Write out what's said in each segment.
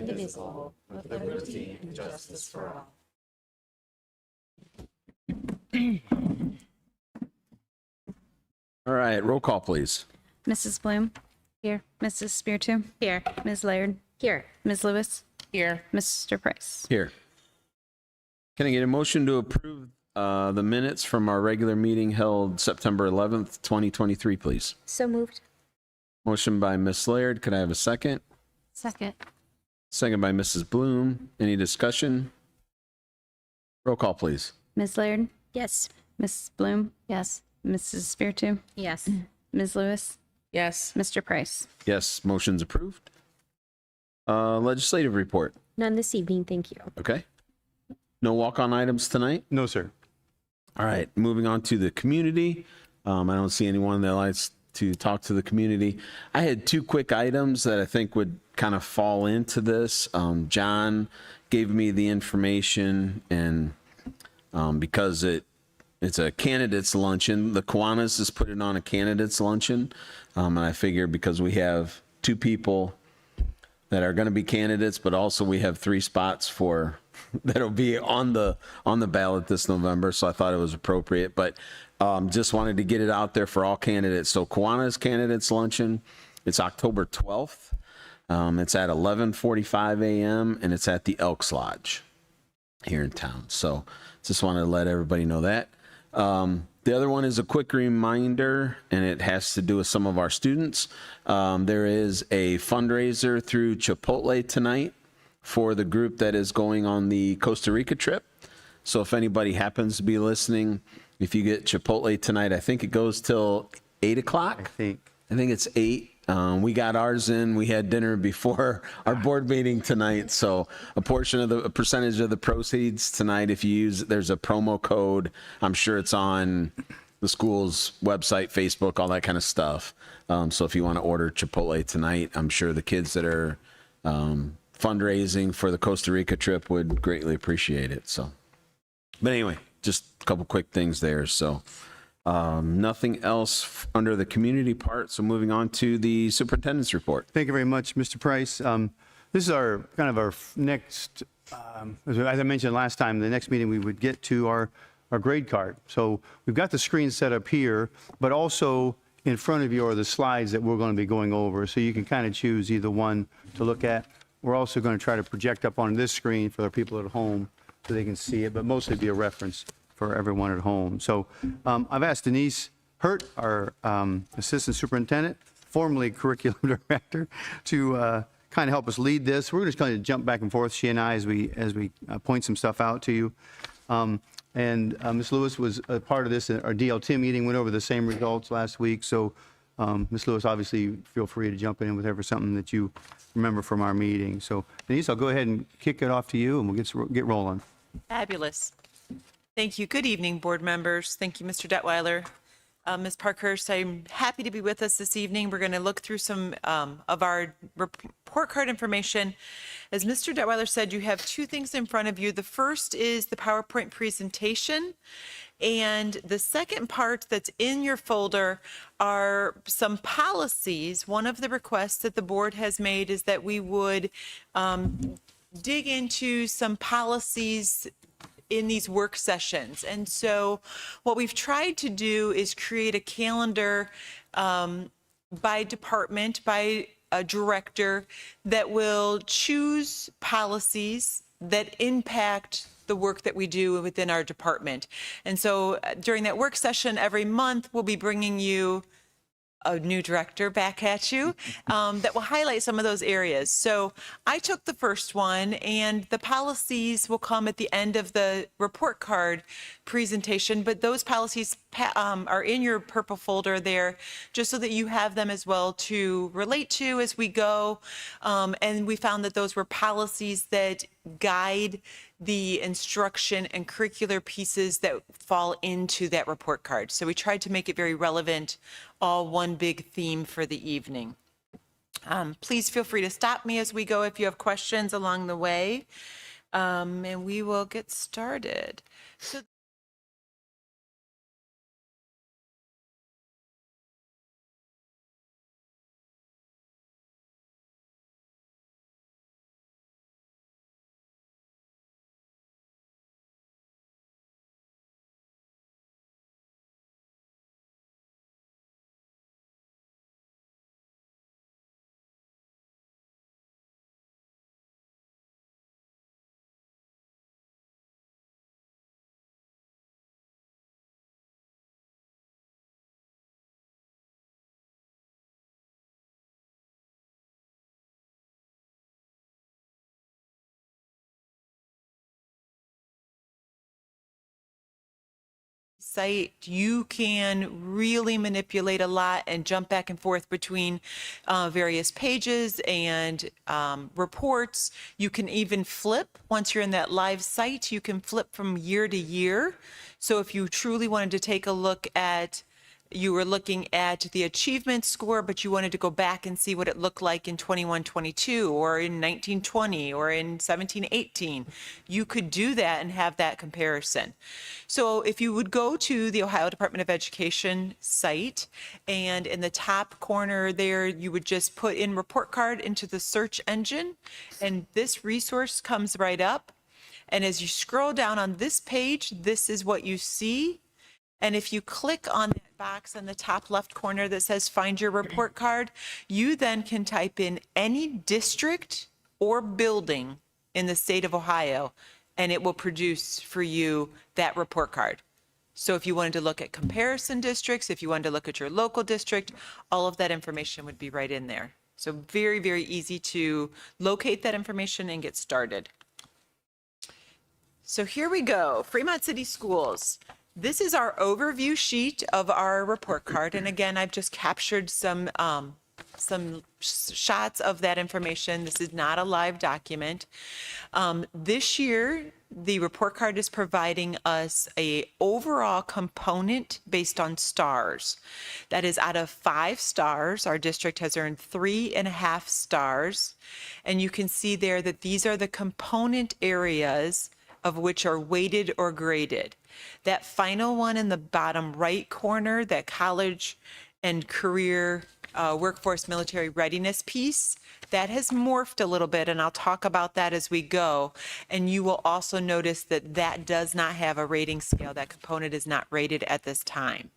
indivisible, with liberty and justice for all. All right, roll call, please. Mrs. Bloom? Here. Mrs. Speartoo? Here. Ms. Laird? Here. Ms. Lewis? Here. Mr. Price? Here. Can I get a motion to approve the minutes from our regular meeting held September 11th, 2023, please? So moved. Motion by Ms. Laird. Could I have a second? Second. Second by Mrs. Bloom. Any discussion? Roll call, please. Ms. Laird? Yes. Mrs. Bloom? Yes. Mrs. Speartoo? Yes. Ms. Lewis? Yes. Mr. Price? Yes, motion's approved. Legislative report. None this evening, thank you. Okay. No walk-on items tonight? No, sir. All right, moving on to the community. I don't see anyone that likes to talk to the community. I had two quick items that I think would kind of fall into this. John gave me the information, and because it's a candidates luncheon, the Kiwanis has put it on a candidates luncheon, and I figure because we have two people that are going to be candidates, but also we have 3 spots for that'll be on the ballot this November. So I thought it was appropriate, but just wanted to get it out there for all candidates. So Kiwanis Candidates Luncheon, it's October 12th. It's at 11:45 a.m. and it's at the Elks Lodge here in town. So just wanted to let everybody know that. The other one is a quick reminder, and it has to do with some of our students. There is a fundraiser through Chipotle tonight for the group that is going on the Costa Rica trip. So if anybody happens to be listening, if you get Chipotle tonight, I think it goes till 8 o'clock. I think it's 8. We got ours in. We had dinner before our board meeting tonight. So a percentage of the proceeds tonight, if you use, there's a promo code. I'm sure it's on the school's website, Facebook, all that kind of stuff. So if you want to order Chipotle tonight, I'm sure the kids that are fundraising for the Costa Rica trip would greatly appreciate it. So, but anyway, just a couple quick things there. So nothing else under the community part. So moving on to the superintendent's report. Thank you very much, Mr. Price. This is our next, as I mentioned last time, the next meeting we would get to our grade card. So we've got the screen set up here, but also in front of you are the slides that we're going to be going over. So you can kind of choose either one to look at. We're also going to try to project up on this screen for the people at home so they can see it, but mostly be a reference for everyone at home. So I've asked Denise Hurt, our assistant superintendent, formerly curriculum director, to kind of help us lead this. We're just going to jump back and forth, she and I, as we point some stuff out to you. And Ms. Lewis was a part of this. Our DLT meeting went over the same results last week. So Ms. Lewis, obviously, feel free to jump in with ever something that you remember from our meeting. So Denise, I'll go ahead and kick it off to you, and we'll get rolling. Fabulous. Thank you. Good evening, board members. Thank you, Mr. Detweiler. Ms. Parkhurst, I'm happy to be with us this evening. We're going to look through some of our report card information. As Mr. Detweiler said, you have 2 things in front of you. The first is the PowerPoint presentation, and the second part that's in your folder are some policies. One of the requests that the board has made is that we would dig into some policies in these work sessions. And so what we've tried to do is create a calendar by department, by a director, that will choose policies that impact the work that we do within our department. And so during that work session every month, we'll be bringing you a new director back at you that will highlight some of those areas. So I took the first one, and the policies will come at the end of the report card presentation, but those policies are in your purple folder there just so that you have them as well to relate to as we go. And we found that those were policies that guide the instruction and curricular pieces that fall into that report card. So we tried to make it very relevant, all one big theme for the evening. Please feel free to stop me as we go if you have questions along the way, and we will get started. So site, you can really manipulate a lot and jump back and forth between various pages and reports. You can even flip. Once you're in that live site, you can flip from year to year. So if you truly wanted to take a look at, you were looking at the achievement score, but you wanted to go back and see what it looked like in 21-22 or in 19-20 or in 17-18, you could do that and have that comparison. So if you would go to the Ohio Department of Education site, and in the top corner there, you would just put in report card into the search engine, and this resource comes right up. And as you scroll down on this page, this is what you see. And if you click on that box on the top left corner that says find your report card, you then can type in any district or building in the state of Ohio, and it will produce for you that report card. So if you wanted to look at comparison districts, if you wanted to look at your local district, all of that information would be right in there. So very, very easy to locate that information and get started. So here we go, Fremont City Schools. This is our overview sheet of our report card. And again, I've just captured some shots of that information. This is not a live document. This year, the report card is providing us a overall component based on stars. That is out of 5 stars. Our district has earned 3.5 stars. And you can see there that these are the component areas of which are weighted or graded. That final one in the bottom right corner, that college and career workforce military readiness piece, that has morphed a little bit, and I'll talk about that as we go. And you will also notice that that does not have a rating scale. That component is not rated at this time.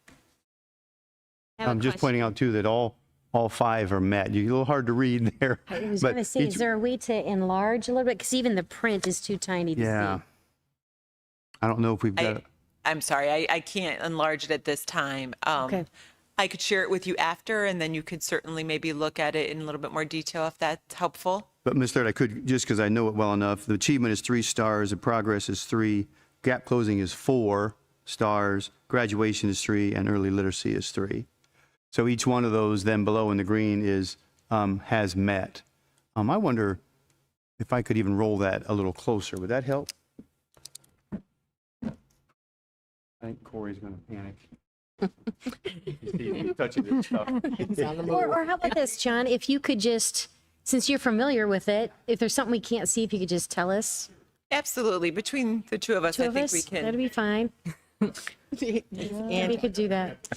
I'm just pointing out too that all 5 are met. You're a little hard to read there. I was but going to say, each- is there a way to enlarge a little bit? Because even the print is too tiny to Yeah. see. I don't know if we've got. I'm sorry, I can't enlarge it at this time. Okay. I could share it with you after, and then you could certainly maybe look at it in a little bit more detail if that's helpful. But Ms. Laird, I could, just because I know it well enough, the achievement is 3 stars, the progress is 3, gap closing is 4 stars, graduation is 3, and early literacy is 3. So each one of those then below in the green is, has met. I wonder if I could even roll that a little closer. Would that help? I think Corey's going to panic. He's touching this stuff. Or how about this, John? If you could just, since you're familiar with it, if there's something we can't see, if you could just tell us. Absolutely. Between the two of us, Two I of think us, we can. that'd be fine. And we could do that.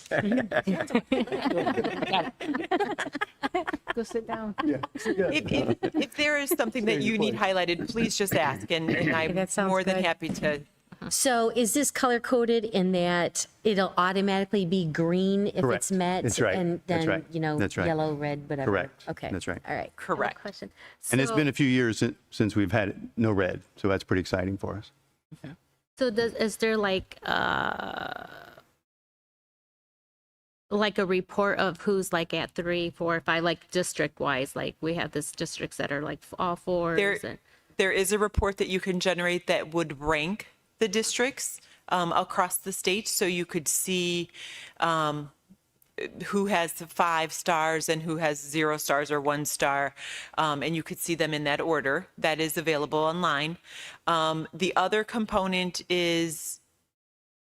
Go sit down. If there is something that you need highlighted, please just ask, and I'm that sounds more than good. happy to. So is this color coded in that it'll automatically be green if Correct. it's met? That's right. And That's then, right. you know, That's right. yellow, red, whatever? Correct. Okay. That's right. All right. Correct. Question. And it's So- been a few years since we've had no red, so that's pretty exciting for us. So is there like a report of who's like at 3, 4, 5, like district wise? Like we have this districts that are like all 4s. There is a report that you can generate that would rank the districts across the state, so you could see who has the 5 stars and who has 0 stars or 1 star, and you could see them in that order. That is available online. The other component is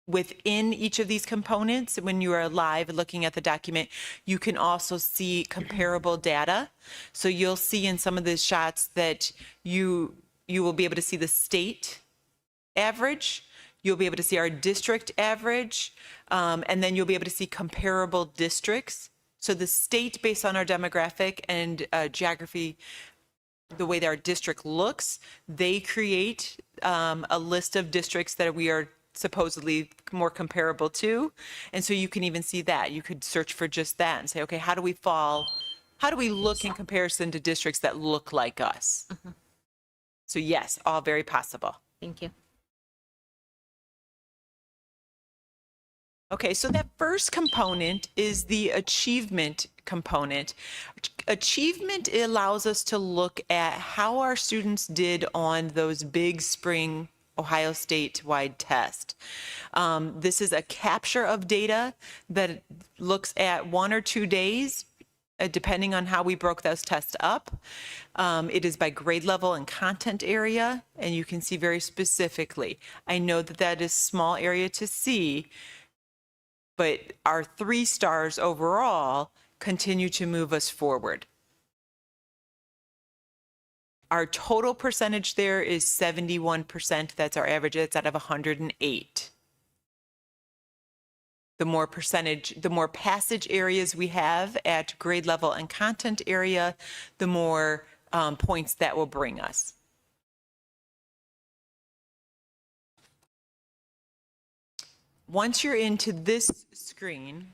within each of these components. When you are live looking at the document, you can also see comparable data. So you'll see in some of the shots that you will be able to see the state average. You'll be able to see our district average, and then you'll be able to see comparable districts. So the state, based on our demographic and geography, the way that our district looks, they create a list of districts that we are supposedly more comparable to. And so you can even see that. You could search for just that and say, okay, how do we fall? How do we look in comparison to districts that look like us? So yes, all very possible. Thank you. Okay, so that first component is the achievement component. Achievement allows us to look at how our students did on those big spring Ohio State-wide test. This is a capture of data that looks at 1 or 2 days, depending on how we broke those tests up. It is by grade level and content area, and you can see very specifically. I know that that is small area to see, but our 3 stars overall continue to move us forward. Our total percentage there is 71%. That's our average. That's out of 108. The more passage areas we have at grade level and content area, the more points that will bring us. Once you're into this screen,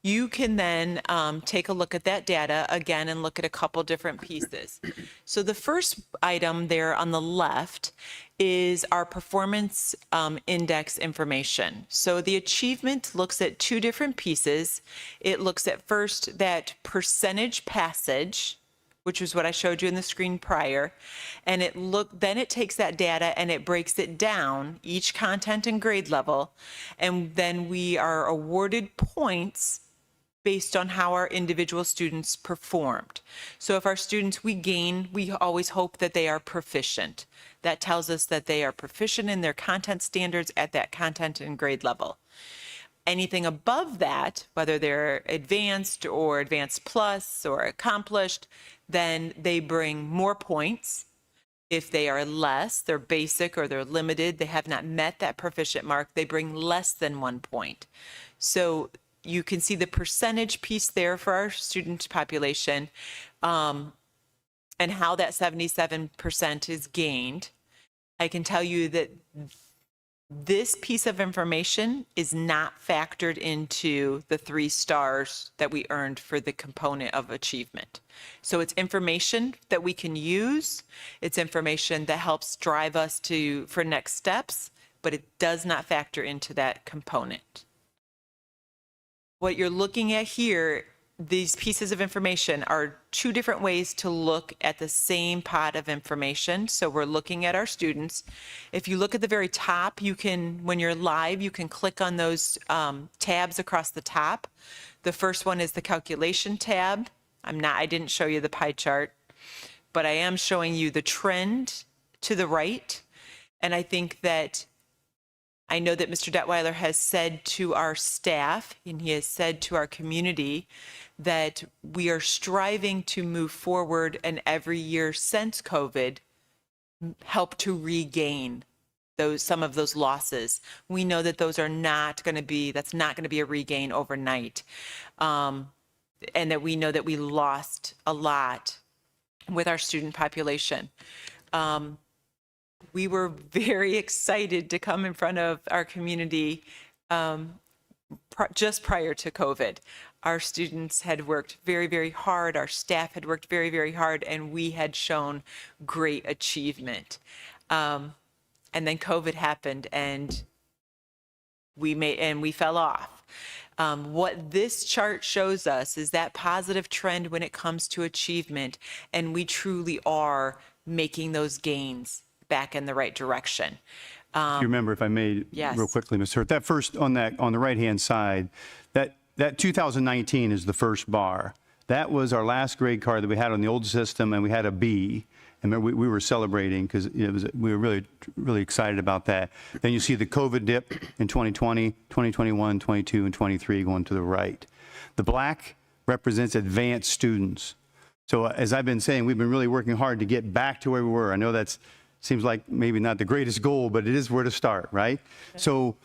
you can then take a look at that data again and look at a couple different pieces. So the first item there on the left is our performance index information. So the achievement looks at 2 different pieces. It looks at first that percentage passage, which is what I showed you in the screen prior, and then it takes that data and it breaks it down, each content and grade level, and then we are awarded points based on how our individual students performed. So if our students we always hope that they are proficient. That tells us that they are proficient in their content standards at that content and grade level. Anything above that, whether they're advanced or advanced plus or accomplished, then they bring more points. If they are less, they're basic or they're limited, they have not met that proficient mark, they bring less than 1 point. So you can see the percentage piece there for our student population, and how that 77% is gained. I can tell you that this piece of information is not factored into the 3 stars that we earned for the component of achievement. So it's information that we can use. It's information that helps drive us for next steps, but it does not factor into that component. What you're looking at here, these pieces of information are 2 different ways to look at the same pot of information. So we're looking at our students. If you look at the very top, when you're live, you can click on those tabs across the top. The first one is the calculation tab. I didn't show you the pie chart, but I am showing you the trend to the right. And I know that Mr. Detweiler has said to our staff, and he has said to our community, that we are striving to move forward, and every year since COVID, help to regain some of those losses. We know that that's not going to be a regain overnight. And that we know that we lost a lot with our student population. We were very excited to come in front of our community just prior to COVID. Our students had worked very, very hard. Our staff had worked very, very hard, and we had shown great achievement. And then COVID happened, and we fell off. What this chart shows us is that positive trend when it comes to achievement, and we truly are making those gains back in the right direction. You remember, if I may, Yes. real quickly, Ms. Hurt, that first on the right-hand side, that 2019 is the first bar. That was our last grade card that we had on the old system, and we had a B. And we were celebrating because we were really, really excited about that. Then you see the COVID dip in 2020, 2021, 22, and 23 going to the right. The black represents advanced students. So as I've been saying, we've been really working hard to get back to where we were. I know that seems like maybe not the greatest goal, but it is where to start, right? So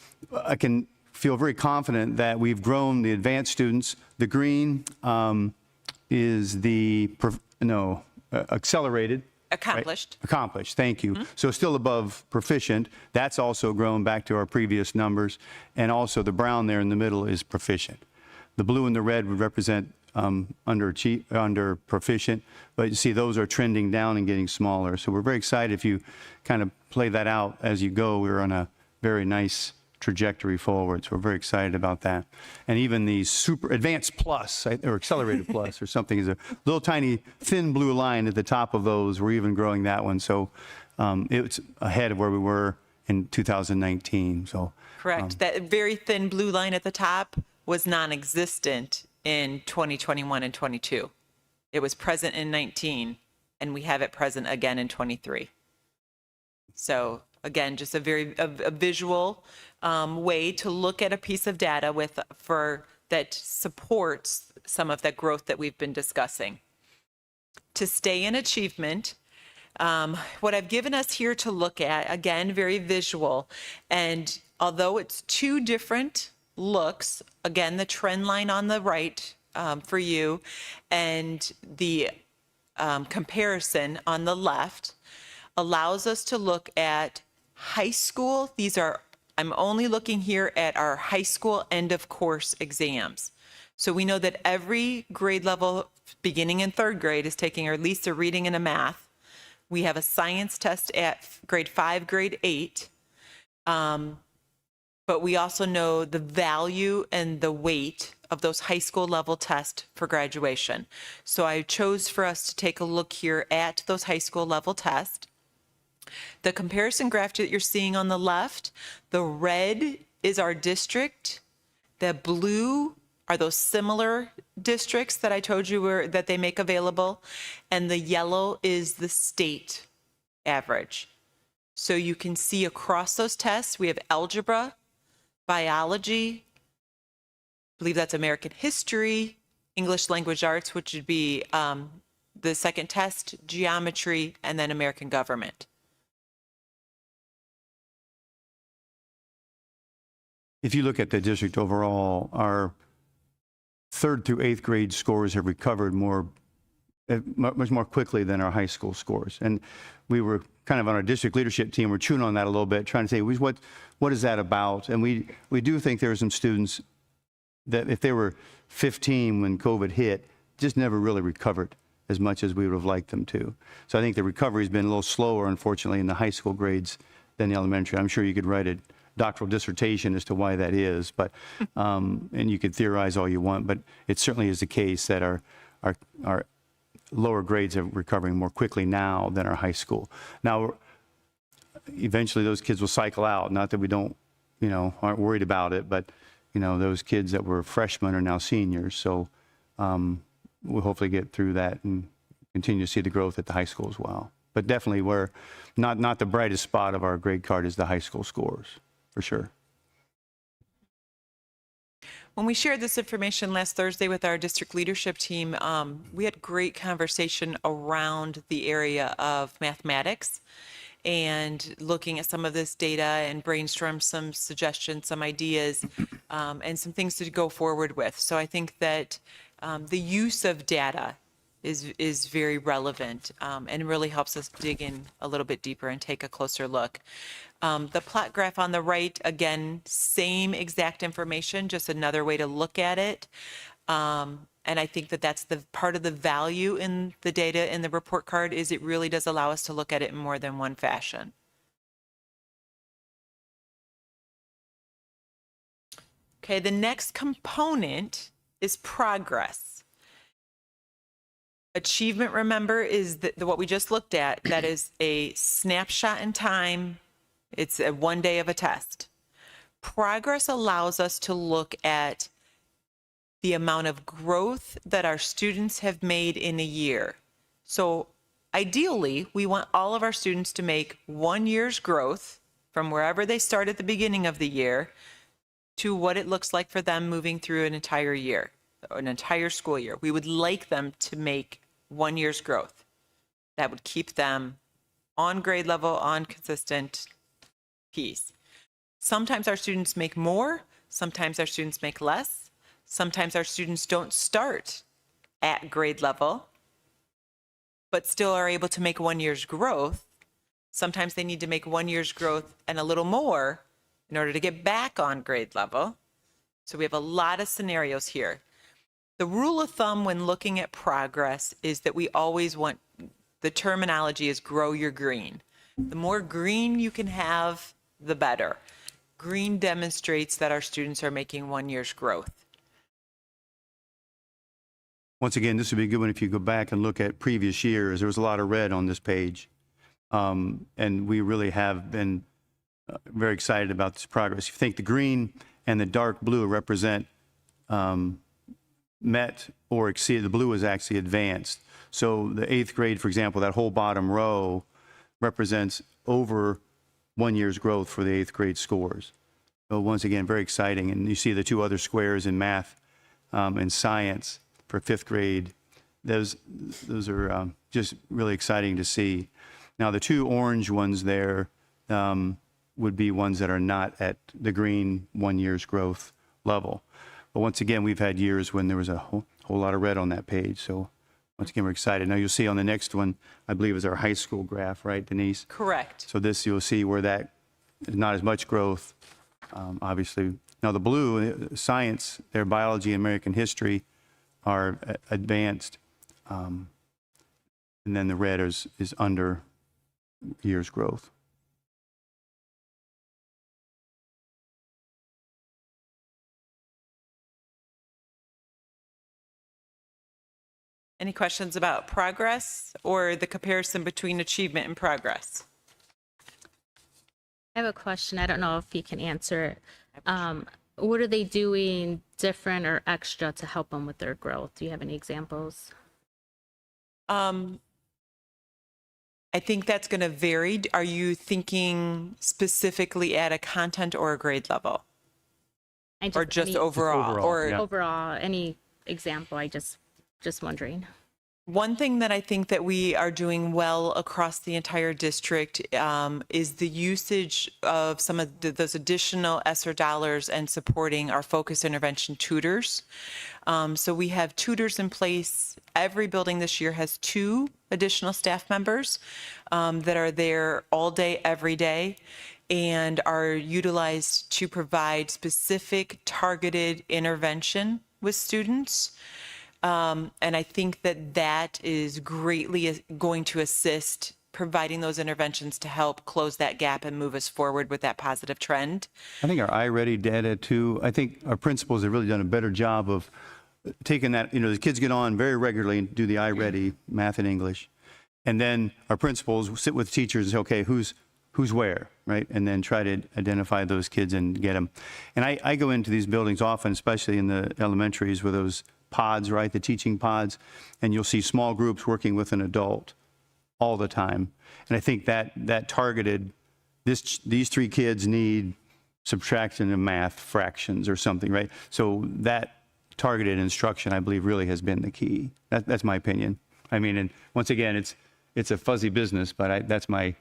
I can feel very confident that we've grown the advanced students. The green is the accelerated. Accomplished. Right? Accomplished, thank you. So still above proficient. That's also grown back to our previous numbers. And also the brown there in the middle is proficient. The blue and the red would represent under proficient, but you see those are trending down and getting smaller. So we're very excited if you kind of play that out as you go. We're on a very nice trajectory forward. So we're very excited about that. And even the super advanced plus or accelerated plus or something is a little tiny thin blue line at the top of those. We're even growing that one. So it's ahead of where we were in 2019. So Correct. That very thin blue line at the top was non-existent in 2021 and 22. It was present in 19, and we have it present again in 23. So again, just a very a visual way to look at a piece of data that supports some of that growth that we've been discussing. To stay in achievement, what I've given us here to look at, again, very visual, and although it's two different looks, again, the trend line on the right for you and the comparison on the left allows us to look at high school. I'm only looking here at our high school end of course exams. So we know that every grade level beginning in third grade is taking at least a reading and a math. We have a science test at grade 5, grade 8. But we also know the value and the weight of those high school level tests for graduation. So I chose for us to take a look here at those high school level tests. The comparison graph that you're seeing on the left, the red is our district, the blue are those similar districts that I told you that they make available, and the yellow is the state average. So you can see across those tests, we have algebra, biology, I believe that's American history, English language arts, which would be the second test, geometry, and then American government. if you look at the district overall, our 3rd through 8th grade scores have recovered much more quickly than our high school scores. And we were kind of on our district leadership team, we're chewing on that a little bit, trying to say, what is that about? And we do think there are some students that if they were 15 when COVID hit, just never really recovered as much as we would have liked them to. So I think the recovery has been a little slower, unfortunately, in the high school grades than the elementary. I'm sure you could write a doctoral dissertation as to why that is, but and you could theorize all you want, but it certainly is the case that our lower grades are recovering more quickly now than our high school. Now, eventually those kids will cycle out. Not that we don't, aren't worried about it, but those kids that were freshmen are now seniors. So we'll hopefully get through that and continue to see the growth at the high school as well. But definitely we're not the brightest spot of our grade card is the high school scores, for sure. When we shared this information last Thursday with our district leadership team, we had great conversation around the area of mathematics and looking at some of this data and brainstorm some suggestions, some ideas, and some things to go forward with. So I think that the use of data is very relevant and really helps us dig in a little bit deeper and take a closer look. The plot graph on the right, again, same exact information, just another way to look at it. And I think that that's the part of the value in the data in the report card is it really does allow us to look at it in more than one fashion. Okay, the next component is progress. Achievement, remember, is what we just looked at. That is a snapshot in time. It's a one day of a test. Progress allows us to look at the amount of growth that our students have made in a year. So ideally, we want all of our students to make 1 year's growth from wherever they start at the beginning of the year to what it looks like for them moving through an entire year, an entire school year. We would like them to make 1 year's growth. That would keep them on grade level, on consistent piece. Sometimes our students make more, sometimes our students make less, sometimes our students don't start at grade level, but still are able to make 1 year's growth. Sometimes they need to make 1 year's growth and a little more in order to get back on grade level. So we have a lot of scenarios here. The rule of thumb when looking at progress is that we always want, the terminology is grow your green. The more green you can have, the better. green demonstrates that our students are making 1 year's growth. Once again, this would be a good one if you go back and look at previous years. There was a lot of red on this page. And we really have been very excited about this progress. You think the green and the dark blue represent met or exceeded. The blue is actually advanced. So the 8th grade, for example, that whole bottom row represents over 1 year's growth for the 8th grade scores. So once again, very exciting. And you see the 2 other squares in math and science for 5th grade. Those are just really exciting to see. Now, the 2 orange ones there would be ones that are not at the green 1 year's growth level. But once again, we've had years when there was a whole lot of red on that page. So once again, we're excited. Now, you'll see on the next one, I believe, is our high school graph, right, Denise? Correct. So this, you'll see where that is not as much growth, obviously. Now, the blue, science, their biology and American history are advanced. And then the red is under year's growth. Any questions about progress or the comparison between achievement and progress? I have a question. I don't know if you can answer it. What are they doing different or extra to help them with their growth? Do you have any examples? I think that's going to vary. Are you thinking specifically at a content or a grade level? Or just any- overall? Overall, Or yeah. Overall, any example? Just wondering. One thing that I think that we are doing well across the entire district is the usage of some of those additional ESSER dollars and supporting our focus intervention tutors. So we have tutors in place. Every building this year has 2 additional staff members that are there all day, every day, and are utilized to provide specific targeted intervention with students. And I think that is greatly going to assist providing those interventions to help close that gap and move us forward with that positive trend. I think our iReady data too, I think our principals have really done a better job of taking that, the kids get on very regularly and do the iReady math and English. And then our principals sit with teachers and say, okay, who's where, right? And then try to identify those kids and get them. And I go into these buildings often, especially in the elementaries with those pods, right, the teaching pods, and you'll see small groups working with an adult all the time. And I think that targeted, these 3 kids need subtraction and math fractions or something, right? So that targeted instruction, I believe, really has been the key. That's my opinion. I mean, and once again, it's a fuzzy business, but that's my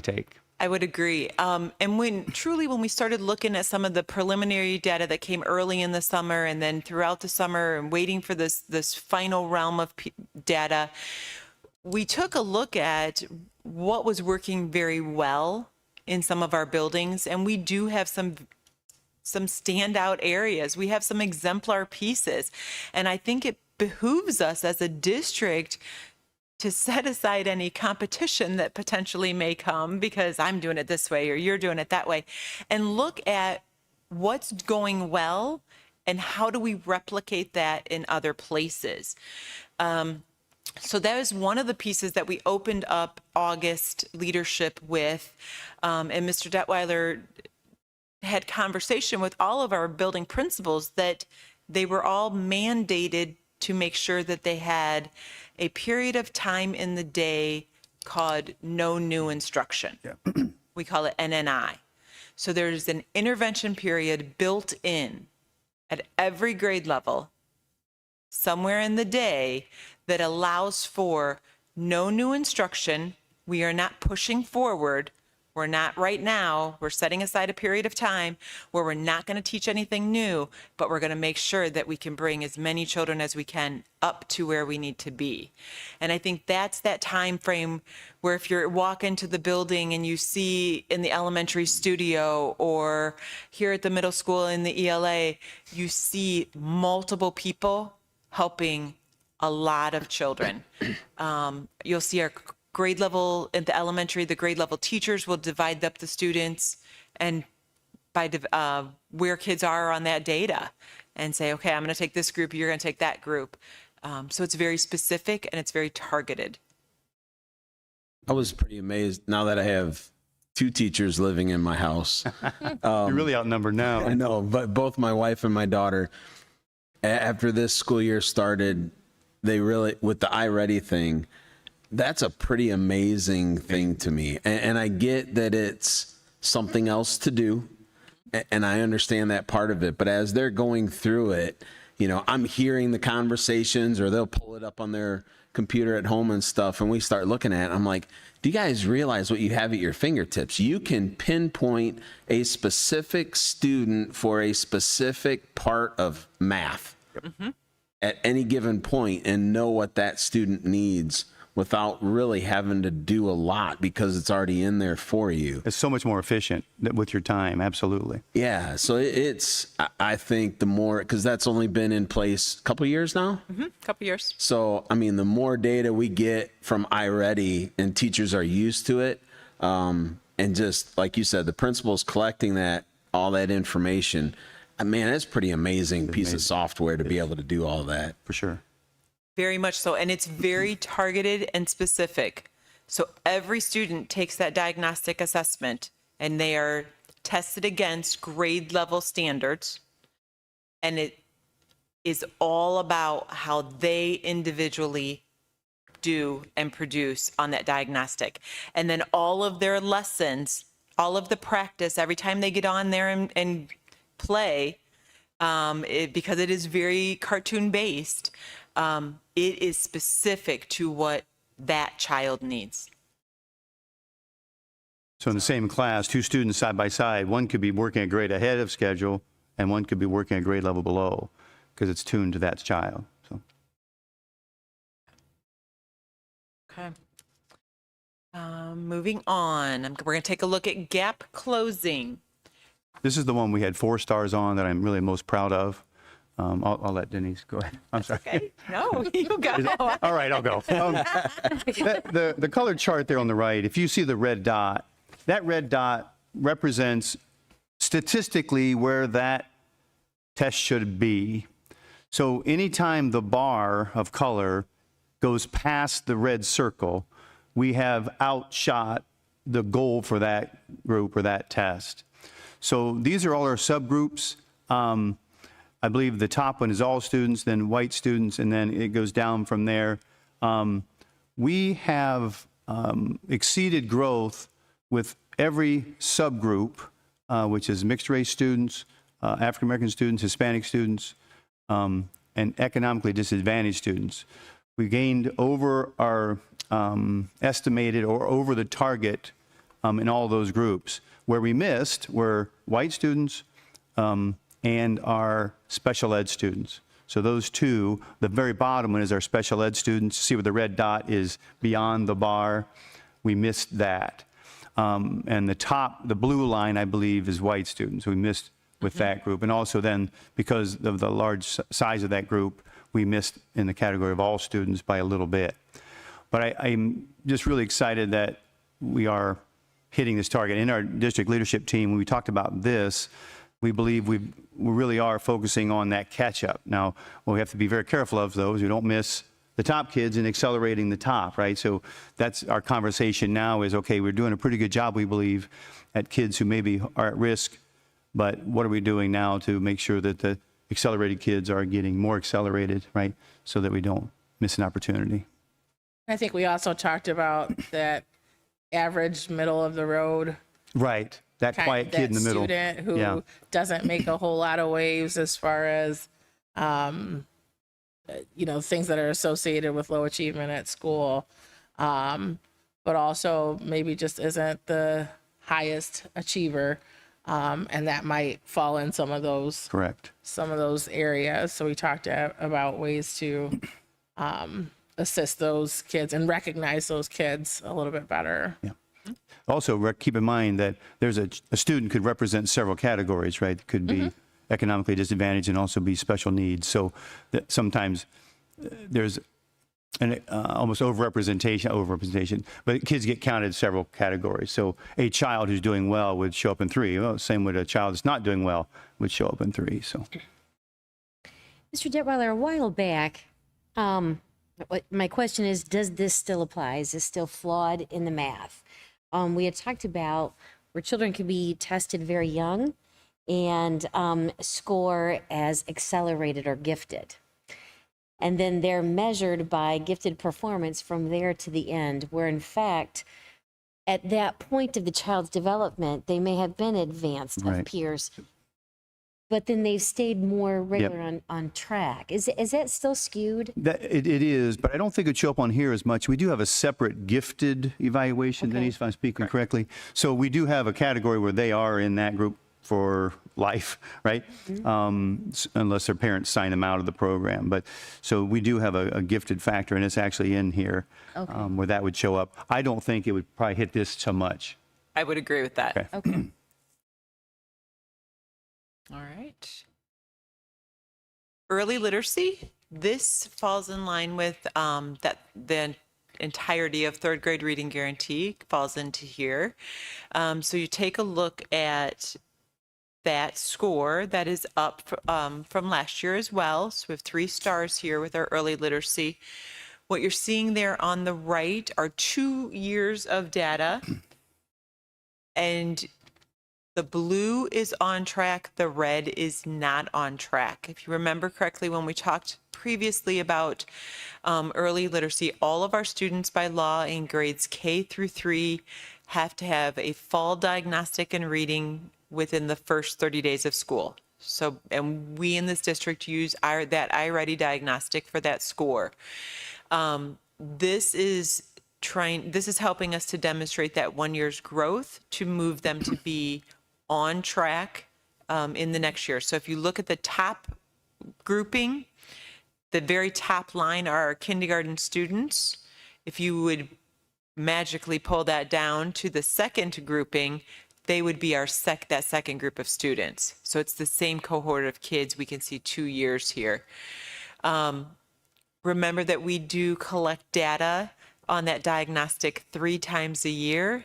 take. I would agree. And when we started looking at some of the preliminary data that came early in the summer and then throughout the summer and waiting for this final realm of data, we took a look at what was working very well in some of our buildings. And we do have some standout areas. We have some exemplar pieces. And I think it behooves us as a district to set aside any competition that potentially may come because I'm doing it this way or you're doing it that way, and look at what's going well and how do we replicate that in other places. So that is one of the pieces that we opened up August leadership with, and Mr. Detweiler had conversation with all of our building principals that they were all mandated to make sure that they had a period of time in the day called no new instruction. Yeah. We call it NNI. So there's an intervention period built in at every grade level somewhere in the day that allows for no new instruction. We are not pushing forward. We're not right now. We're setting aside a period of time where we're not going to teach anything new, but we're going to make sure that we can bring as many children as we can up to where we need to be. And I think that's that time frame where if you walk into the building and you see in the elementary studio or here at the middle school in the ELA, you see multiple people helping a lot of children. You'll see our grade level at the elementary, the grade level teachers will divide up the students, and where kids are on that data and say, okay, I'm going to take this group, you're going to take that group. So it's very specific and it's very targeted. I was pretty amazed now that I have 2 teachers living in my house. You're really outnumbered now. I know, but both my wife and my daughter, after this school year started, they really, with the iReady thing, that's a pretty amazing thing to me. And I get that it's something else to do, and I understand that part of it. But as they're going through it, you know, I'm hearing the conversations, or they'll pull it up on their computer at home and stuff, and we start looking at it. I'm like, do you guys realize what you have at your fingertips? You can pinpoint a specific student for a specific part of math at any given point and know what that student needs without really having to do a lot because it's already in there for you. It's so much more efficient with your time, absolutely. Yeah, so I think the more, because that's only been in place a couple of years now. Couple years. So, I mean, the more data we get from iReady and teachers are used to it, and just like you said, the principals collecting all that information, man, that's pretty amazing piece of software to be able to do all that. For sure. Very much so. And it's very targeted and specific. So every student takes that diagnostic assessment and they are tested against grade level standards. And it is all about how they individually do and produce on that diagnostic. And then all of their lessons, all of the practice, every time they get on there and play, because it is very cartoon based, it is specific to what that child needs. So in the same class, 2 students side by side, one could be working a grade ahead of schedule and one could be working a grade level below because it's tuned to that child. So Okay. Moving on, we're going to take a look at gap closing. this is the one we had 4 stars on that I'm really most proud of. I'll let Denise go ahead. I'm sorry. Okay. No, you go. All right, I'll go. The colored chart there on the right, if you see the red dot, that red dot represents statistically where that test should be. So anytime the bar of color goes past the red circle, we have outshot the goal for that group or that test. So these are all our subgroups. I believe the top one is all students, then white students, and then it goes down from there. We have exceeded growth with every subgroup, which is mixed race students, African American students, Hispanic students, and economically disadvantaged students. We gained over our estimated or over the target in all those groups. Where we missed were white students, and our special ed students. So those 2, the very bottom one is our special ed students. See where the red dot is beyond the bar? We missed that. And the top, the blue line, I believe, is white students. We missed with that group. And also then, because of the large size of that group, we missed in the category of all students by a little bit. But I'm just really excited that we are hitting this target. In our district leadership team, when we talked about this, we believe we really are focusing on that catch-up. Now, what we have to be very careful of, though, is we don't miss the top kids in accelerating the top, right? So that's our conversation now is, okay, we're doing a pretty good job, we believe, at kids who maybe are at risk, but what are we doing now to make sure that the accelerated kids are getting more accelerated, right? So that we don't miss an opportunity. I think we also talked about that average middle of the road. Right. That quiet kid in the middle. Student who doesn't make a whole lot of waves as far as, things that are associated with low achievement at school, but also maybe just isn't the highest achiever, and that might fall in some of those. Correct. Some of those areas. So we talked about ways to assist those kids and recognize those kids a little bit better. Yeah. Also, keep in mind that there's a student could represent several categories, right? Could be economically disadvantaged and also be special needs. So that sometimes there's almost overrepresentation, but kids get counted several categories. So a child who's doing well would show up in 3. Well, same with a child that's not doing well would show up in 3. So, Mr. Detweiler, a while back, my question is, does this still apply? Is this still flawed in the math? We had talked about where children can be tested very young and score as accelerated or gifted. And then they're measured by gifted performance from there to the end, where in fact, at that point of the child's development, they may have been advanced of peers, but then they've stayed more regular on track. Is that still skewed? it is, but I don't think it'd show up on here as much. We do have a separate gifted evaluation, Denise, if I'm speaking correctly. So we do have a category where they are in that group for life, right? Unless their parents sign them out of the program. But so we do have a gifted factor, and it's actually in here where that would show up. I don't think it would probably hit this so much. I would agree with that. Okay. All right. Early literacy. This falls in line with the entirety of third grade reading guarantee falls into here. So you take a look at that score that is up from last year as well. So we have 3 stars here with our early literacy. What you're seeing there on the right are 2 years of data, and the blue is on track, the red is not on track. If you remember correctly, when we talked previously about early literacy, all of our students by law in grades K through 3 have to have a fall diagnostic in reading within the first 30 days of school. So, and we in this district use that iReady diagnostic for that score. This is helping us to demonstrate that 1 year's growth to move them to be on track in the next year. So if you look at the top grouping, the very top line are our kindergarten students. If you would magically pull that down to the second grouping, they would be that second group of students. So it's the same cohort of kids. We can see 2 years here. Remember that we do collect data on that diagnostic 3 times a year.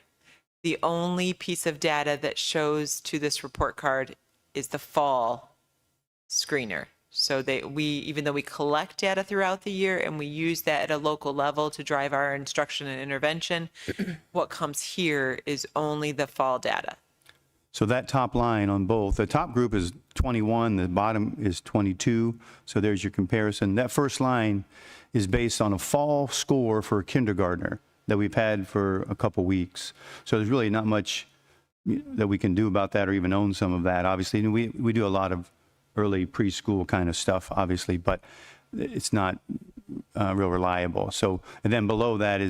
The only piece of data that shows to this report card is the fall screener. So even though we collect data throughout the year and we use that at a local level to drive our instruction and intervention, what comes here is only the fall data. So that top line on both, the top group is 21, the bottom is 22. So there's your comparison. That first line is based on a fall score for a kindergartner that we've had for a couple weeks. So there's really not much that we can do about that or even own some of that, obviously. And we do a lot of early preschool kind of stuff, obviously, but it's not real reliable. So, and then below that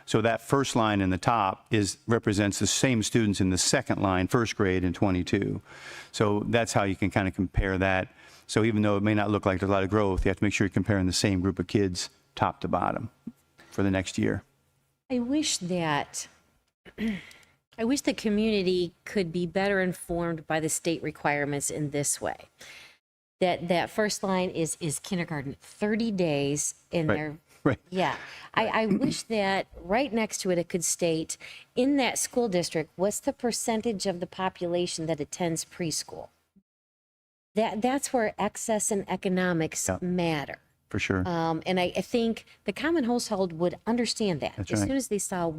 so that first line in the top represents the same students in the second line, first grade in 22. So that's how you can kind of compare that. So even though it may not look like there's a lot of growth, you have to make sure you're comparing the same group of kids top to bottom for the next year. I wish the community could be better informed by the state requirements in this way. That first line is kindergarten, 30 days in there. Right. Yeah. I wish that right next to it, it could state in that school district, what's the percentage of the population that attends preschool? That's where access and economics matter. For sure. And I think the common household would understand that. That's as right. soon as they saw,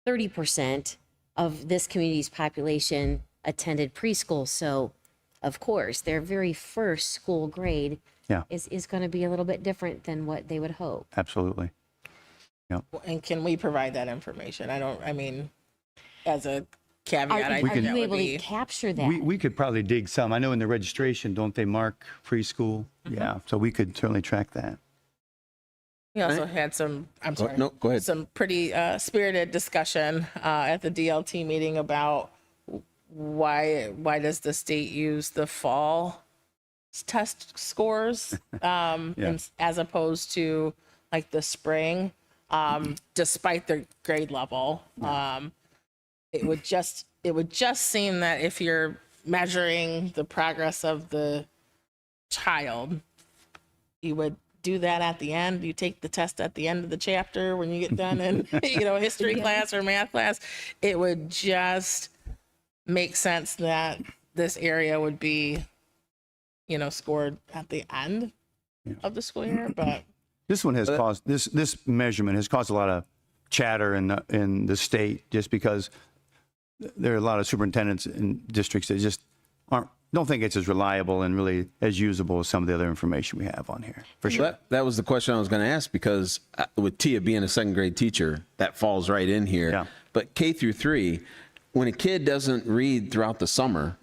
30% of this community's population attended preschool. So, of course, their very first school grade is going to be a little bit different than what they would hope. Absolutely. And can we provide that information? As a caveat, I Are think you that would able be. to capture that? We could probably dig some. I know in the registration, don't they mark preschool? Yeah, so we could certainly track that. We also had some, I'm sorry. No, go ahead. Some pretty spirited discussion at the DLT meeting about why does the state use the fall test scores as opposed to like the spring, despite their grade level. It would just seem that if you're measuring the progress of the child, you would do that at the end. You take the test at the end of the chapter when you get done in, history class or math class. It would just make sense that this area would be, scored at the end of the school year. But This one has caused, this measurement has caused a lot of chatter in the state, just because there are a lot of superintendents in districts that just don't think it's as reliable and really as usable as some of the other information we have on here, for sure. That was the question I was going to ask, because with Tia being a second grade teacher, that falls right in here. Yeah. But K through 3, when a kid doesn't read throughout the summer,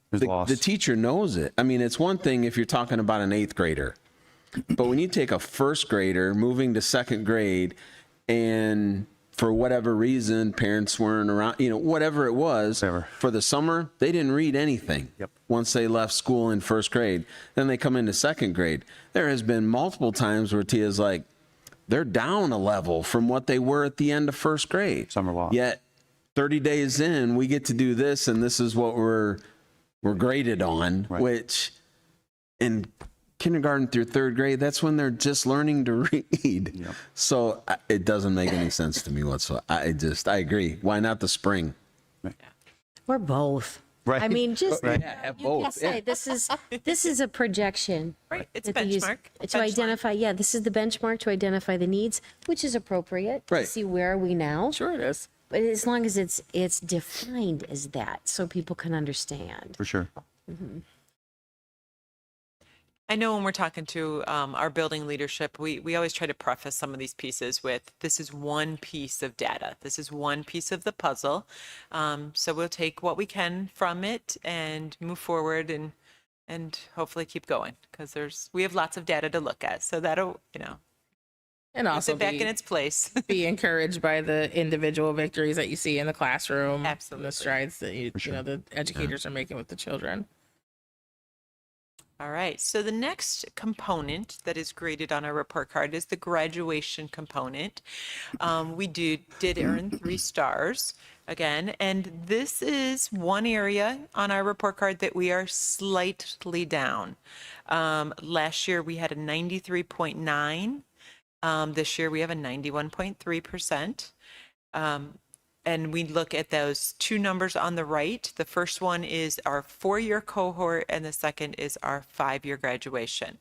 There's loss. the teacher knows it. I mean, it's one thing if you're talking about an 8th grader, but when you take a 1st grader moving to 2nd grade, and for whatever reason, parents weren't around, whatever it was, Whatever. for the summer, they didn't read anything. Yep. Once they left school in 1st grade, then they come into 2nd grade. There has been multiple times where Tia's like, they're down a level from what they were at the end of 1st grade. Summer loss. Yet 30 days in, we get to do this, and this is what we're graded on, Right. which in kindergarten through 3rd grade, that's when they're just learning to read. Yep. So it doesn't make any sense to me whatsoever. I agree. Why not the spring? Or both. Right. I mean, just Yeah, have you can both. say this is a projection. Right, it's that they use benchmark. to identify. Yeah, this is the benchmark to identify the needs, which is appropriate. To Right. see where are we now. sure it is. But as long as it's defined as that, so people can understand. For sure. I know when we're talking to our building leadership, we always try to preface some of these pieces with, this is one piece of data. This is one piece of the puzzle. So we'll take what we can from it and move forward and hopefully keep going, because we have lots of data to look at. So that'll, And put also it back in its place. be encouraged by the individual victories that you see in the classroom. And Absolutely. the strides that the educators are making with the children. All right, so the next component that is graded on our report card is the graduation component. We did earn 3 stars again, and this is one area on our report card that we are slightly down. Last year we had a 93.9. This year we have a 91.3%. And we look at those 2 numbers on the right. The first one is our 4-year cohort, and the second is our 5-year graduation.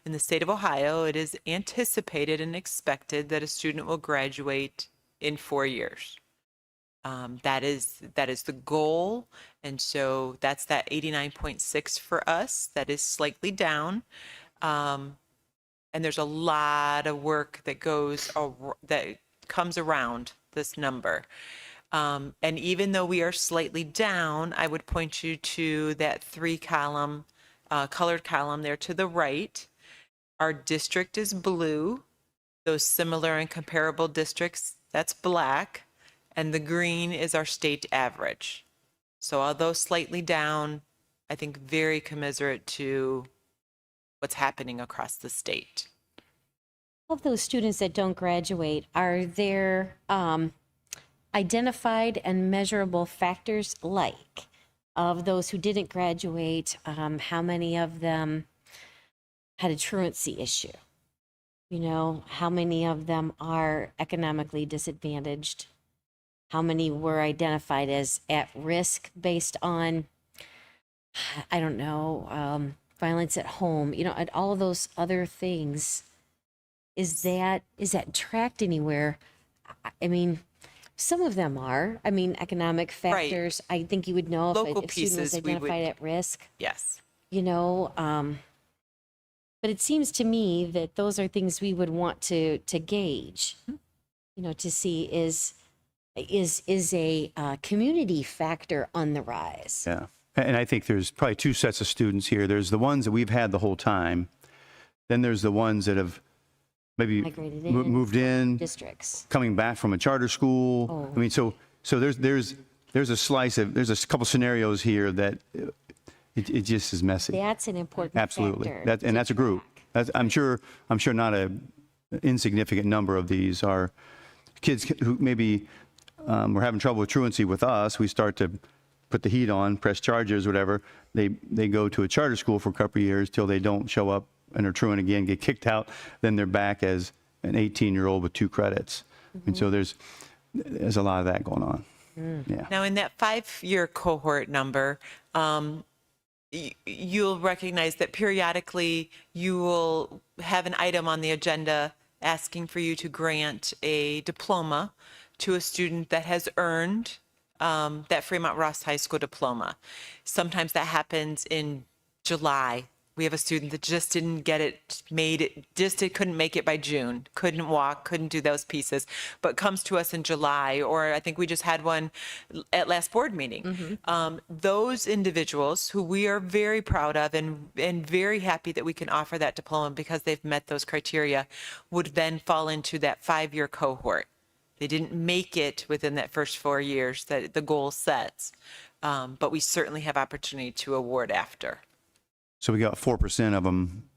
In the state of Ohio, it is anticipated and expected that a student will graduate in 4 years. That is the goal, and so that's that 89.6 for us. That is slightly down. And there's a lot of work that comes around this number. And even though we are slightly down, I would point you to that 3-column, colored column there to the right. Our district is blue. Those similar and comparable districts, that's black. And the green is our state average. So although slightly down, I think very commiserate to what's happening across the state. Of those students that don't graduate, are there identified and measurable factors like of those who didn't graduate, how many of them had a truancy issue? How many of them are economically disadvantaged? How many were identified as at risk based on, I don't know, violence at home, and all of those other things? Is that tracked anywhere? I mean, some of them are. I mean, economic factors. I think you would know Local if a student was pieces we would- identified at risk. Yes. But it seems to me that those are things we would want to gauge. To see is a community factor on the rise. Yeah. And I think there's probably 2 sets of students here. There's the ones that we've had the whole time. Then there's the ones that have maybe Migrated in. moved in, Districts. coming back from a charter school. Oh. I mean, so there's a couple scenarios here that it just is messy. That's an important Absolutely. factor. And that's a group. I'm sure not a insignificant number of these are kids who maybe were having trouble with truancy with us. We start to put the heat on, press charges, whatever. They go to a charter school for a couple of years till they don't show up and are truant again, get kicked out, then they're back as an 18-year-old with 2 credits. And so there's a lot of that going on. Yeah. Now, in that 5-year cohort number, you'll recognize that periodically you will have an item on the agenda asking for you to grant a diploma to a student that has earned that Fremont Ross High School diploma. Sometimes that happens in July. We have a student that just didn't get it made, couldn't make it by June, couldn't walk, couldn't do those pieces, but comes to us in July, or I think we just had one at last board meeting. Those individuals who we are very proud of and very happy that we can offer that diploma because they've met those criteria would then fall into that 5-year cohort. They didn't make it within that first 4 years that the goal sets, but we certainly have opportunity to award after. So we got 4% of them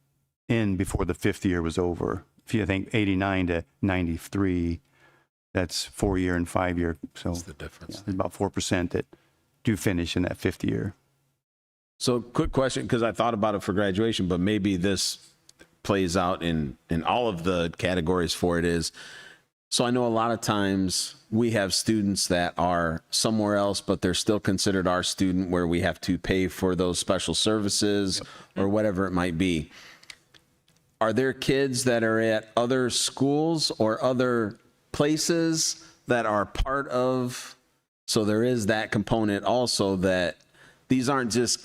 in before the 5th year was over. If you think 89 to 93, that's 4-year and 5-year. So What's the difference? yeah, there's about 4% that do finish in that 5th year. So quick question, because I thought about it for graduation, but maybe this plays out in all of the categories for it is, so I know a lot of times we have students that are somewhere else, but they're still considered our student where we have to pay for those special services or whatever it might be. Are there kids that are at other schools or other places that are part of, so there is that component also that these aren't just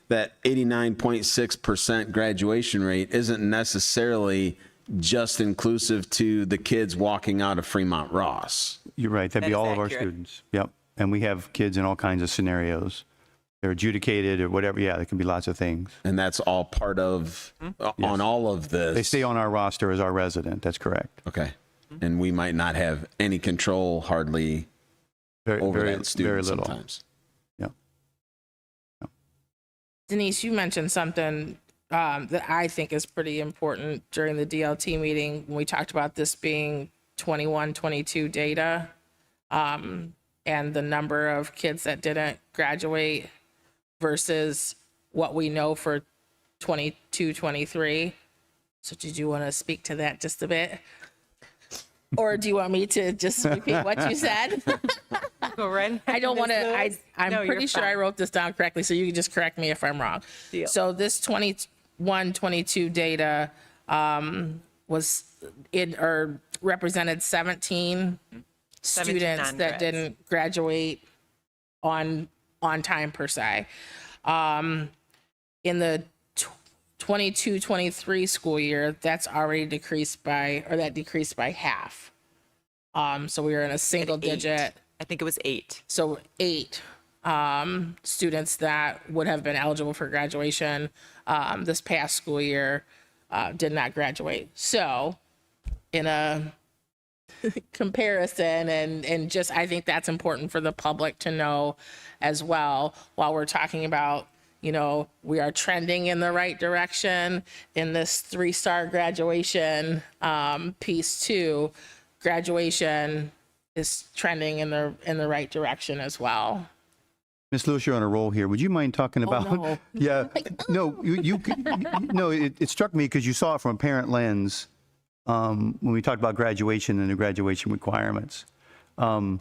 that 89.6% graduation rate isn't necessarily just inclusive to the kids walking out of Fremont Ross. You're right. That'd That be is all of our accurate. students. Yep. And we have kids in all kinds of scenarios. They're adjudicated or whatever. Yeah, there can be lots of things. And that's all part of, on all of this. They stay on our roster as our resident. That's correct. Okay. And we might not have any control hardly Very, over very, that student very little. sometimes. Yep. Denise, you mentioned something that I think is pretty important during the DLT meeting when we talked about this being 21, 22 data and the number of kids that didn't graduate versus what we know for 22, 23. So did you want to speak to that just a bit? Or do you want me to just repeat what you said? Go right. I don't want to, I'm No, you're pretty sure I fine. wrote this down correctly, so you can just correct me if I'm wrong. Deal. So this 21, 22 data was in, or represented 17 students that non-grads. didn't graduate on time per se. In the 22, 23 school year, that's already decreased by, or that decreased by half. So we were in a single digit. I think it was 8. So 8 students that would have been eligible for graduation this past school year did not graduate. So in a comparison and just, I think that's important for the public to know as well, while we're talking about, you know, we are trending in the right direction in this 3-star graduation piece too. Graduation is trending in the right direction as well. Ms. Lewis, you're on a roll here. Would you mind talking about? no. Yeah. No, no, it struck me because you saw it from a parent lens when we talked about graduation and the graduation requirements. And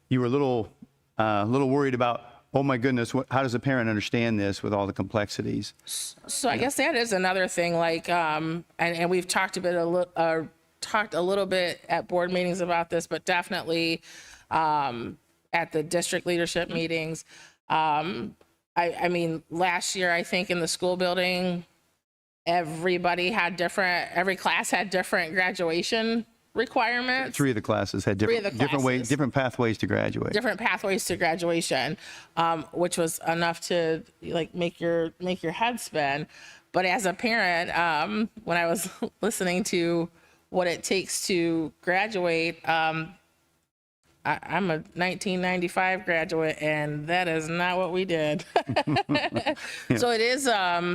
you were a little worried about, oh my goodness, how does a parent understand this with all the complexities? So I guess that is another thing, like, and we've talked a little bit at board meetings about this, but definitely at the district leadership meetings. I mean, last year, I think in the school building, every class had different graduation requirements. 3 of the classes had Three of the classes. different pathways to graduate. Different pathways to graduation, which was enough to like make your head spin. But as a parent, when I was listening to what it takes to graduate, I'm a 1995 graduate, and that is not what we did. So it is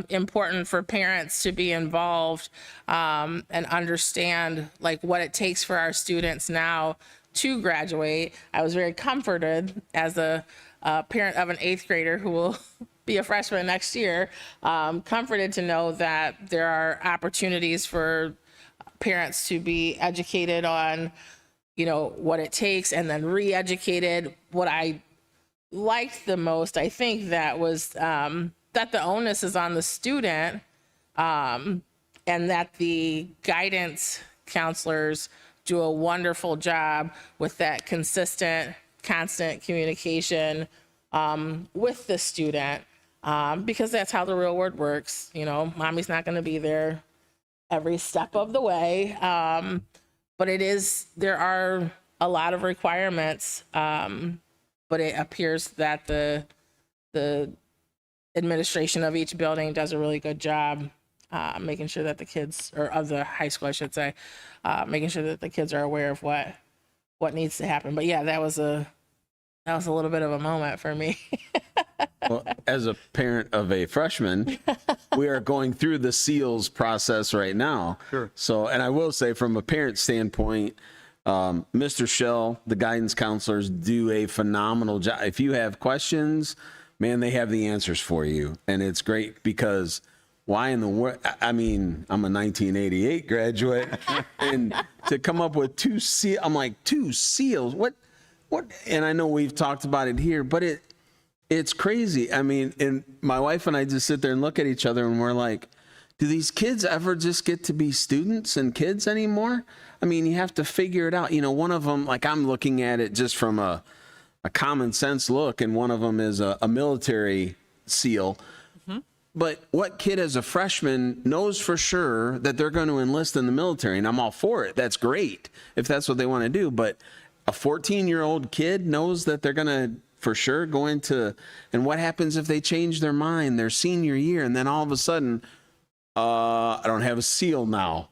important for parents to be involved and understand like what it takes for our students now to graduate. I was very comforted as a parent of an 8th grader who will be a freshman next year, comforted to know that there are opportunities for parents to be educated on, what it takes, and then re-educated. What I liked the most, I think, that was that the onus is on the student, and that the guidance counselors do a wonderful job with that consistent, constant communication with the student, because that's how the real world works. Mommy's not going to be there every step of the way, but there are a lot of requirements, but it appears that the administration of each building does a really good job making sure that the kids, or of the high school, I should say, making sure that the kids are aware of what needs to happen. But yeah, that was a little bit of a moment for me. Well, as a parent of a freshman, we are going through the SEALs process right now. Sure. So, and I will say from a parent standpoint, Mr. Shell, the guidance counselors do a phenomenal job. If you have questions, man, they have the answers for you. And it's great because why in the world? I mean, I'm a 1988 graduate, and to come up with two SEALs, what? And I know we've talked about it here, but it's crazy. I mean, and my wife and I just sit there and look at each other and we're like, do these kids ever just get to be students and kids anymore? I mean, you have to figure it out. One of them, like, I'm looking at it just from a common sense look, and one of them is a military SEAL. But what kid as a freshman knows for sure that they're going to enlist in the military? And I'm all for it. That's great if that's what they want to do. But a 14-year-old kid knows that they're going to for sure go into, and what happens if they change their mind their senior year, and then all of a sudden, I don't have a SEAL now.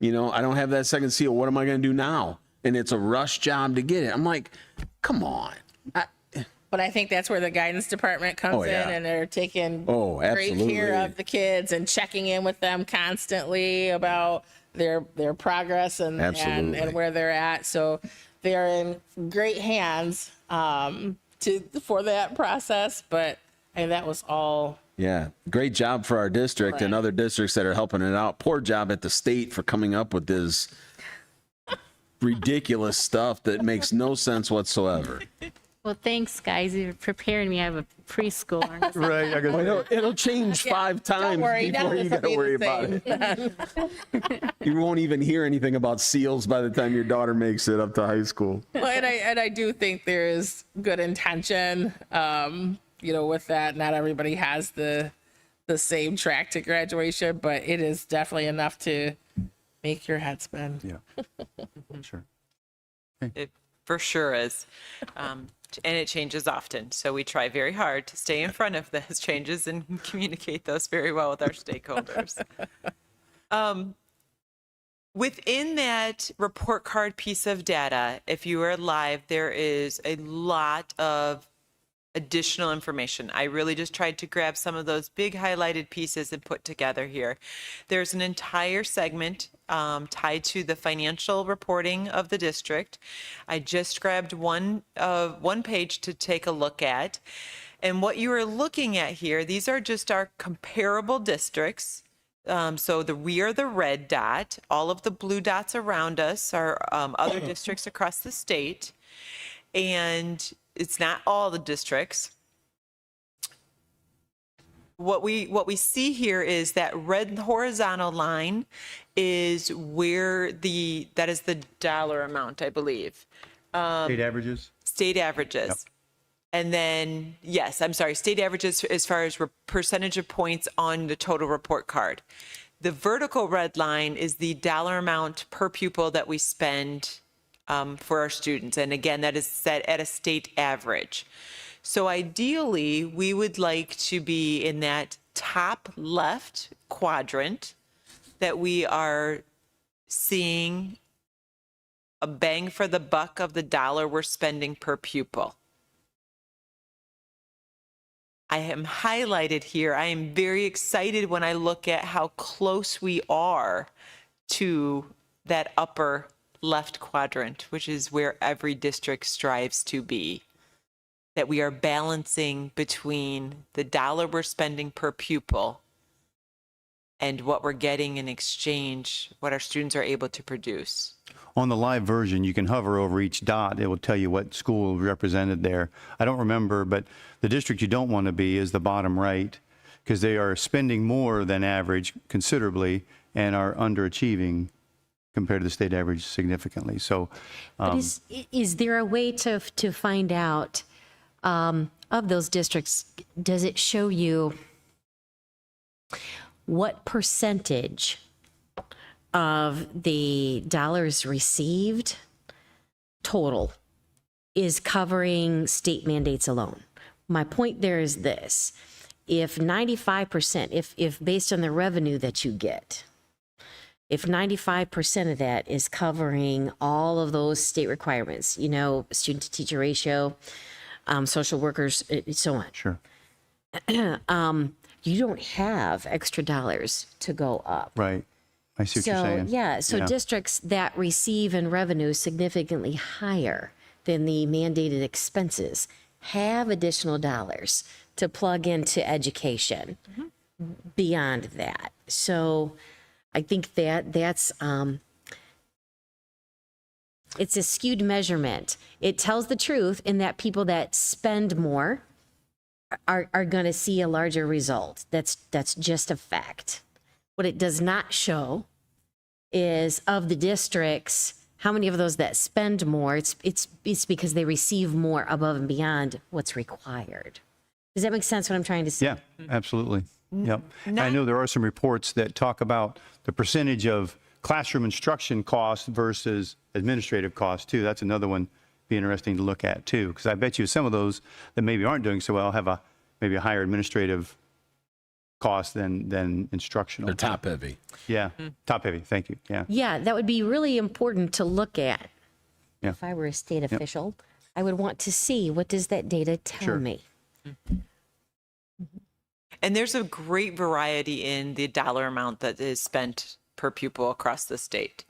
I don't have that second SEAL. What am I going to do now? And it's a rush job to get it. I'm like, come on. But I think that's where the guidance department comes in, and they're taking great care of the kids and checking in with them constantly about their progress and where they're at. So they're in great hands for that process. But that was all. Yeah, great job for our district and other districts that are helping it out. Poor job at the state for coming up with this ridiculous stuff that makes no sense whatsoever. Well, thanks, guys. You're preparing me. I have a preschooler. Right. I guess. It'll change 5 times before you got to worry about it. You won't even hear anything about SEALs by the time your daughter makes it up to high school. Well, and I do think there is good intention, with that. Not everybody has the same track to graduation, but it is definitely enough to make your head spin. Yeah. Sure. It for sure is. And it changes often. So we try very hard to stay in front of those changes and communicate those very well with our stakeholders. Within that report card piece of data, if you are live, there is a lot of additional information. I really just tried to grab some of those big highlighted pieces and put together here. There's an entire segment tied to the financial reporting of the district. I just grabbed one page to take a look at. And what you are looking at here, these are just our comparable districts. So we are the red dot. All of the blue dots around us are other districts across the state. And it's not all the districts. What we see here is that red horizontal line is where that is the dollar amount, I believe. State averages. State averages. Yep. And then, yes, I'm sorry, state averages as far as percentage of points on the total report card. The vertical red line is the dollar amount per pupil that we spend for our students. And again, that is set at a state average. So ideally, we would like to be in that top left quadrant that we are seeing a bang for the buck of the dollar we're spending per pupil. I am highlighted here. I am very excited when I look at how close we are to that upper left quadrant, which is where every district strives to be. that we are balancing between the dollar we're spending per pupil and what we're getting in exchange, what our students are able to produce. On the live version, you can hover over each dot. It will tell you what school is represented there. I don't remember, but the district you don't want to be is the bottom right, because they are spending more than average considerably and are underachieving compared to the state average significantly. So But is there a way to find out of those districts, does it show you what percentage of the dollars received total is covering state mandates alone? My point there is this: if 95%, if based on the revenue that you get, if 95% of that is covering all of those state requirements, you know, student to teacher ratio, social workers, so on. sure. You don't have extra dollars to go up. Right. I see what you're So, saying. yeah, so districts that receive in revenue significantly higher than the mandated expenses have additional dollars to plug into education beyond that. So I think that's, it's a skewed measurement. It tells the truth in that people that spend more are going to see a larger result. That's just a fact. What it does not show is of the districts, how many of those that spend more, it's because they receive more above and beyond what's required. Does that make sense what I'm trying to say? Yeah, absolutely. Yep. I know there are some reports that talk about the percentage of classroom instruction costs versus administrative costs too. That's another one be interesting to look at too, because I bet you some of those that maybe aren't doing so well have maybe a higher administrative cost than instructional. They're top heavy. Yeah, top heavy. Thank you. Yeah. Yeah, that would be really important to look at. Yeah. If I were a state official, I would want to see, what does that data tell Sure. me? And there's a great variety in the dollar amount that is spent per pupil across the state.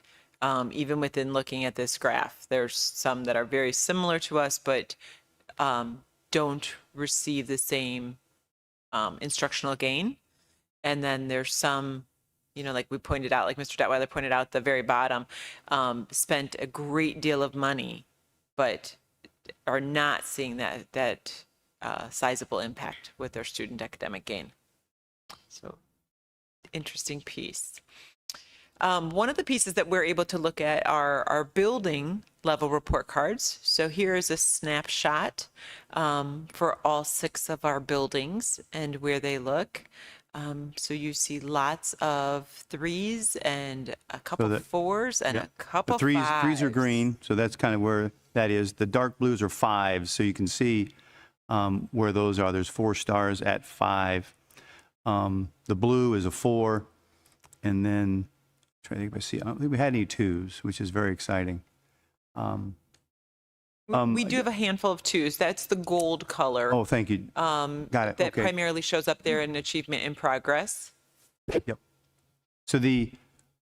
Even within looking at this graph, there's some that are very similar to us, but don't receive the same instructional gain. And then there's some, you know, like we pointed out, like Mr. Detweiler pointed out at the very bottom, spent a great deal of money, but are not seeing that sizable impact with their student academic gain. So interesting piece. One of the pieces that we're able to look at are our building level report cards. So here is a snapshot for all 6 of our buildings and where they look. So you see lots of 3s and a couple of 4s and a couple The of 5s. threes are green, so that's kind of where that is. The dark blues are 5s, so you can see where those are. There's 4 stars at 5. The blue is a 4, and then trying to think if I see. I don't think we had any 2s, which is very exciting. We do have a handful of 2s. That's the gold color. Oh, thank you. Got it. That Okay. primarily shows up there in achievement in progress. Yep. So the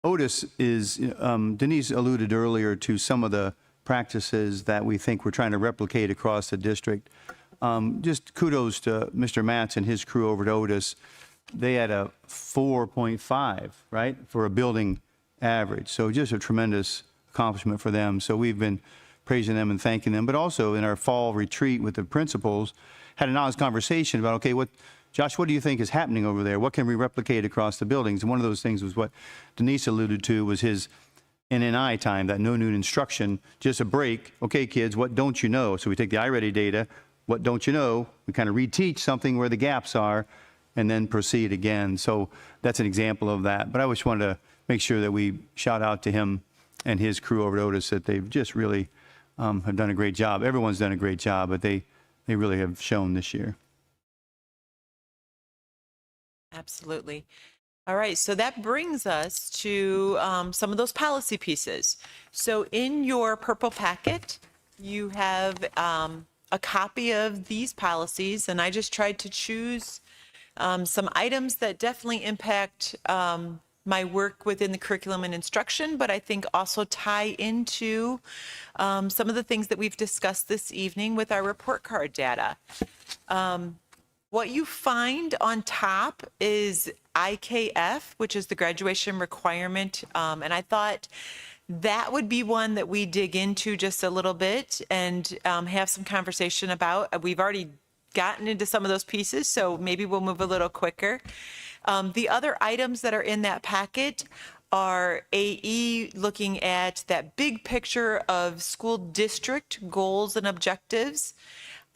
Otis is, Denise alluded earlier to some of the practices that we think we're trying to replicate across the district. Just kudos to Mr. Matz and his crew over at Otis. They had a 4.5, right, for a building average. So just a tremendous accomplishment for them. So we've been praising them and thanking them, but also in our fall retreat with the principals, had an honest conversation about, okay, Josh, what do you think is happening over there? What can we replicate across the buildings? And one of those things was what Denise alluded to, was his NNI time, that no noon instruction, just a break. Okay, kids, what don't you know? So we take the iReady data, what don't you know? We kind of reteach something where the gaps are, and then proceed again. So that's an example of that. But I just wanted to make sure that we shout out to him and his crew over at Otis that they've just really have done a great job. Everyone's done a great job, but they really have shown this year. Absolutely. All right, so that brings us to some of those policy pieces. So in your purple packet, you have a copy of these policies, and I just tried to choose some items that definitely impact my work within the curriculum and instruction, but I think also tie into some of the things that we've discussed this evening with our report card data. What you find on top is IKF, which is the graduation requirement. And I thought that would be one that we dig into just a little bit and have some conversation about. We've already gotten into some of those pieces, so maybe we'll move a little quicker. The other items that are in that packet are AE looking at that big picture of school district goals and objectives.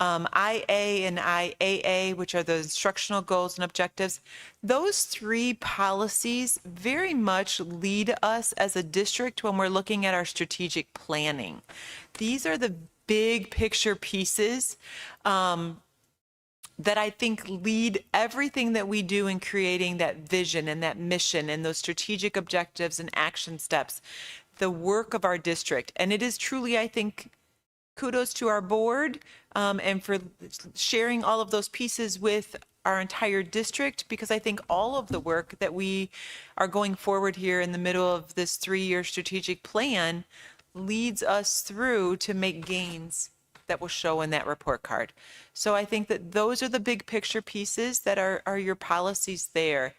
IA and IAA, which are the instructional goals and objectives. Those three policies very much lead us as a district when we're looking at our strategic planning. These are the big picture pieces that I think lead everything that we do in creating that vision and that mission and those strategic objectives and action steps, the work of our district. And it is truly, I think, kudos to our board and for sharing all of those pieces with our entire district, because I think all of the work that we are going forward here in the middle of this 3-year strategic plan leads us through to make gains that will show in that report card. So I think that those are the big picture pieces that are your policies there.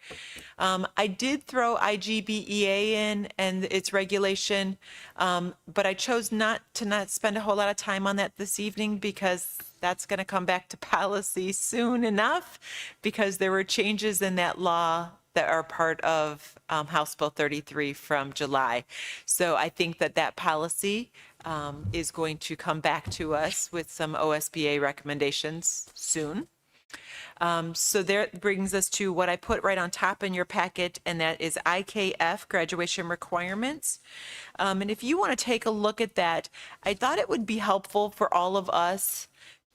I did throw IGBEA in and its regulation, but I chose not spend a whole lot of time on that this evening because that's going to come back to policy soon enough, because there were changes in that law that are part of House Bill 33 from July. So I think that policy is going to come back to us with some OSBA recommendations soon. So there brings us to what I put right on top in your packet, and that is IKF, graduation requirements. And if you want to take a look at that, I thought it would be helpful for all of us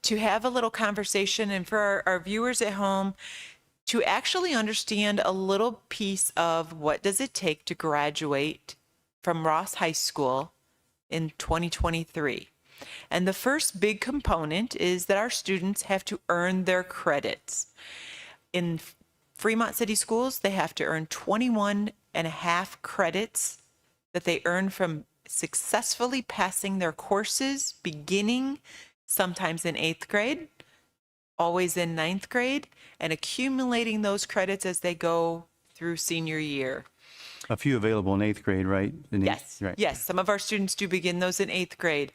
to have a little conversation, and for our viewers at home to actually understand a little piece of what does it take to graduate from Ross High School in 2023. And the first big component is that our students have to earn their credits. In Fremont City Schools, they have to earn 21.5 credits that they earn from successfully passing their courses, beginning sometimes in 8th grade, always in 9th grade, and accumulating those credits as they go through senior year. A few available in 8th grade, right? Yes, Right. yes. Some of our students do begin those in 8th grade.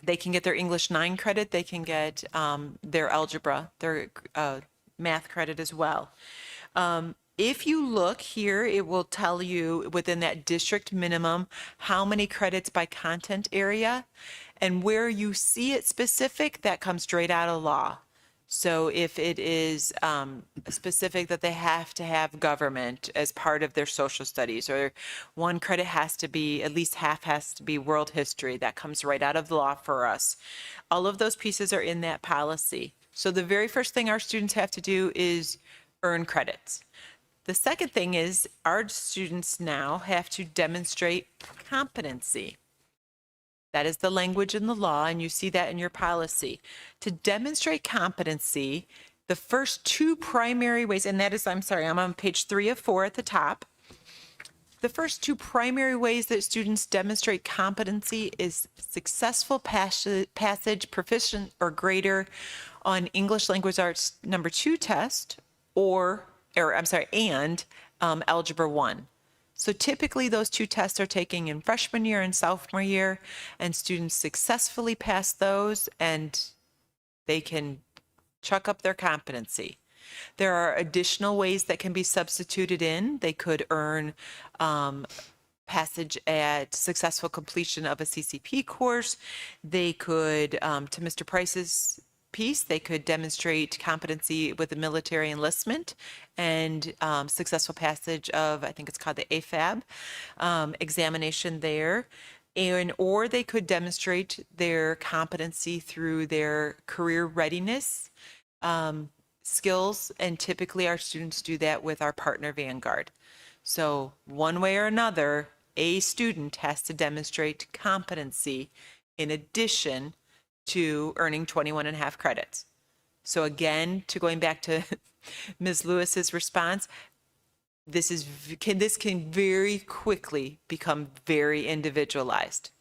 They can get their English 9 credit. They can get their algebra, their math credit as well. If you look here, it will tell you within that district minimum how many credits by content area, and where you see it specific, that comes straight out of law. So if it is specific that they have to have government as part of their social studies, or one credit has to be, at least half has to be world history, that comes right out of the law for us. All of those pieces are in that policy. So the very first thing our students have to do is earn credits. The second thing is our students now have to demonstrate competency. That is the language in the law, and you see that in your policy. To demonstrate competency, the first two primary ways, and that is, I'm on page 3 of 4 at the top. The first two primary ways that students demonstrate competency is successful passage, proficient or greater on English Language Arts number 2 test, and Algebra 1. So typically those two tests are taken in freshman year and sophomore year, and students successfully pass those and they can chuck up their competency. There are additional ways that can be substituted in. They could earn passage at successful completion of a CCP course. They could, to Mr. Price's piece, they could demonstrate competency with the military enlistment and successful passage of, I think it's called the AFAB examination there. Or they could demonstrate their competency through their career readiness skills. And typically our students do that with our partner Vanguard. So one way or another, a student has to demonstrate competency in addition to earning 21.5 credits. So again, to going back to Ms. Lewis's response, this can very quickly become very individualized.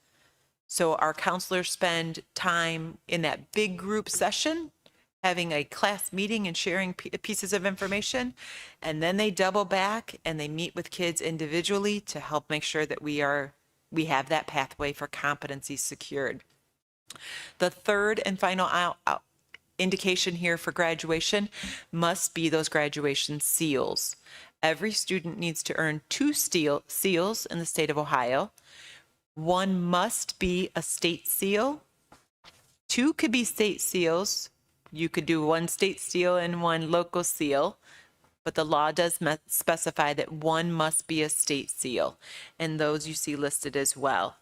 So our counselors spend time in that big group session, having a class meeting and sharing pieces of information, and then they double back and they meet with kids individually to help make sure that we have that pathway for competency secured. The third and final indication here for graduation must be those graduation seals. Every student needs to earn 2 seals in the state of Ohio. 1 must be a state seal. 2 could be state seals. You could do 1 state seal and 1 local seal, but the law does specify that 1 must be a state seal, and those you see listed as well.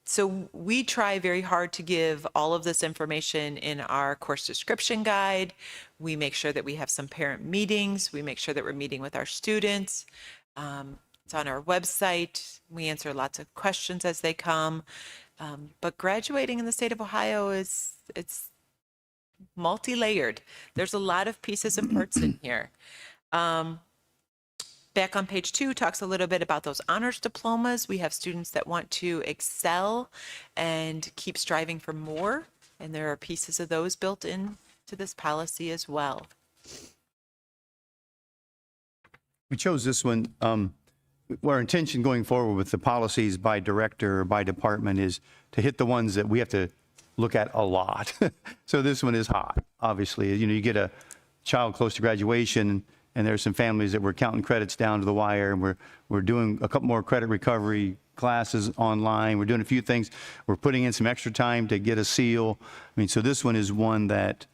So we try very hard to give all of this information in our course description guide. We make sure that we have some parent meetings. We make sure that we're meeting with our students. It's on our website. We answer lots of questions as they come. But graduating in the state of Ohio it's multi-layered. There's a lot of pieces and parts in here. Back on page 2 talks a little bit about those honors diplomas. We have students that want to excel and keep striving for more, and there are pieces of those built into this policy as well. We chose this one. Our intention going forward with the policies by director or by department is to hit the ones that we have to look at a lot. So this one is hot, obviously. You get a child close to graduation, and there's some families that we're counting credits down to the wire, and we're doing a couple more credit recovery classes online. We're doing a few things. We're putting in some extra time to get a seal. So this one is one that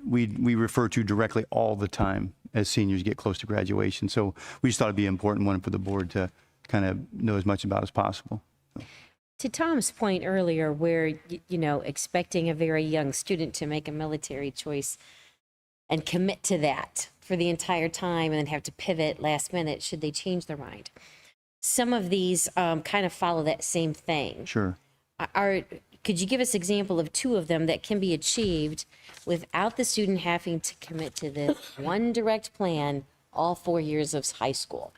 we refer to directly all the time as seniors get close to graduation. So we just thought it'd be an important one for the board to kind of know as much about as possible. To Tom's point earlier, where, expecting a very young student to make a military choice and commit to that for the entire time and then have to pivot last minute should they change their mind. Some of these kind of follow that same thing. Sure. Could you give us example of 2 of them that can be achieved without the student having to commit to this one direct plan all 4 years of high school?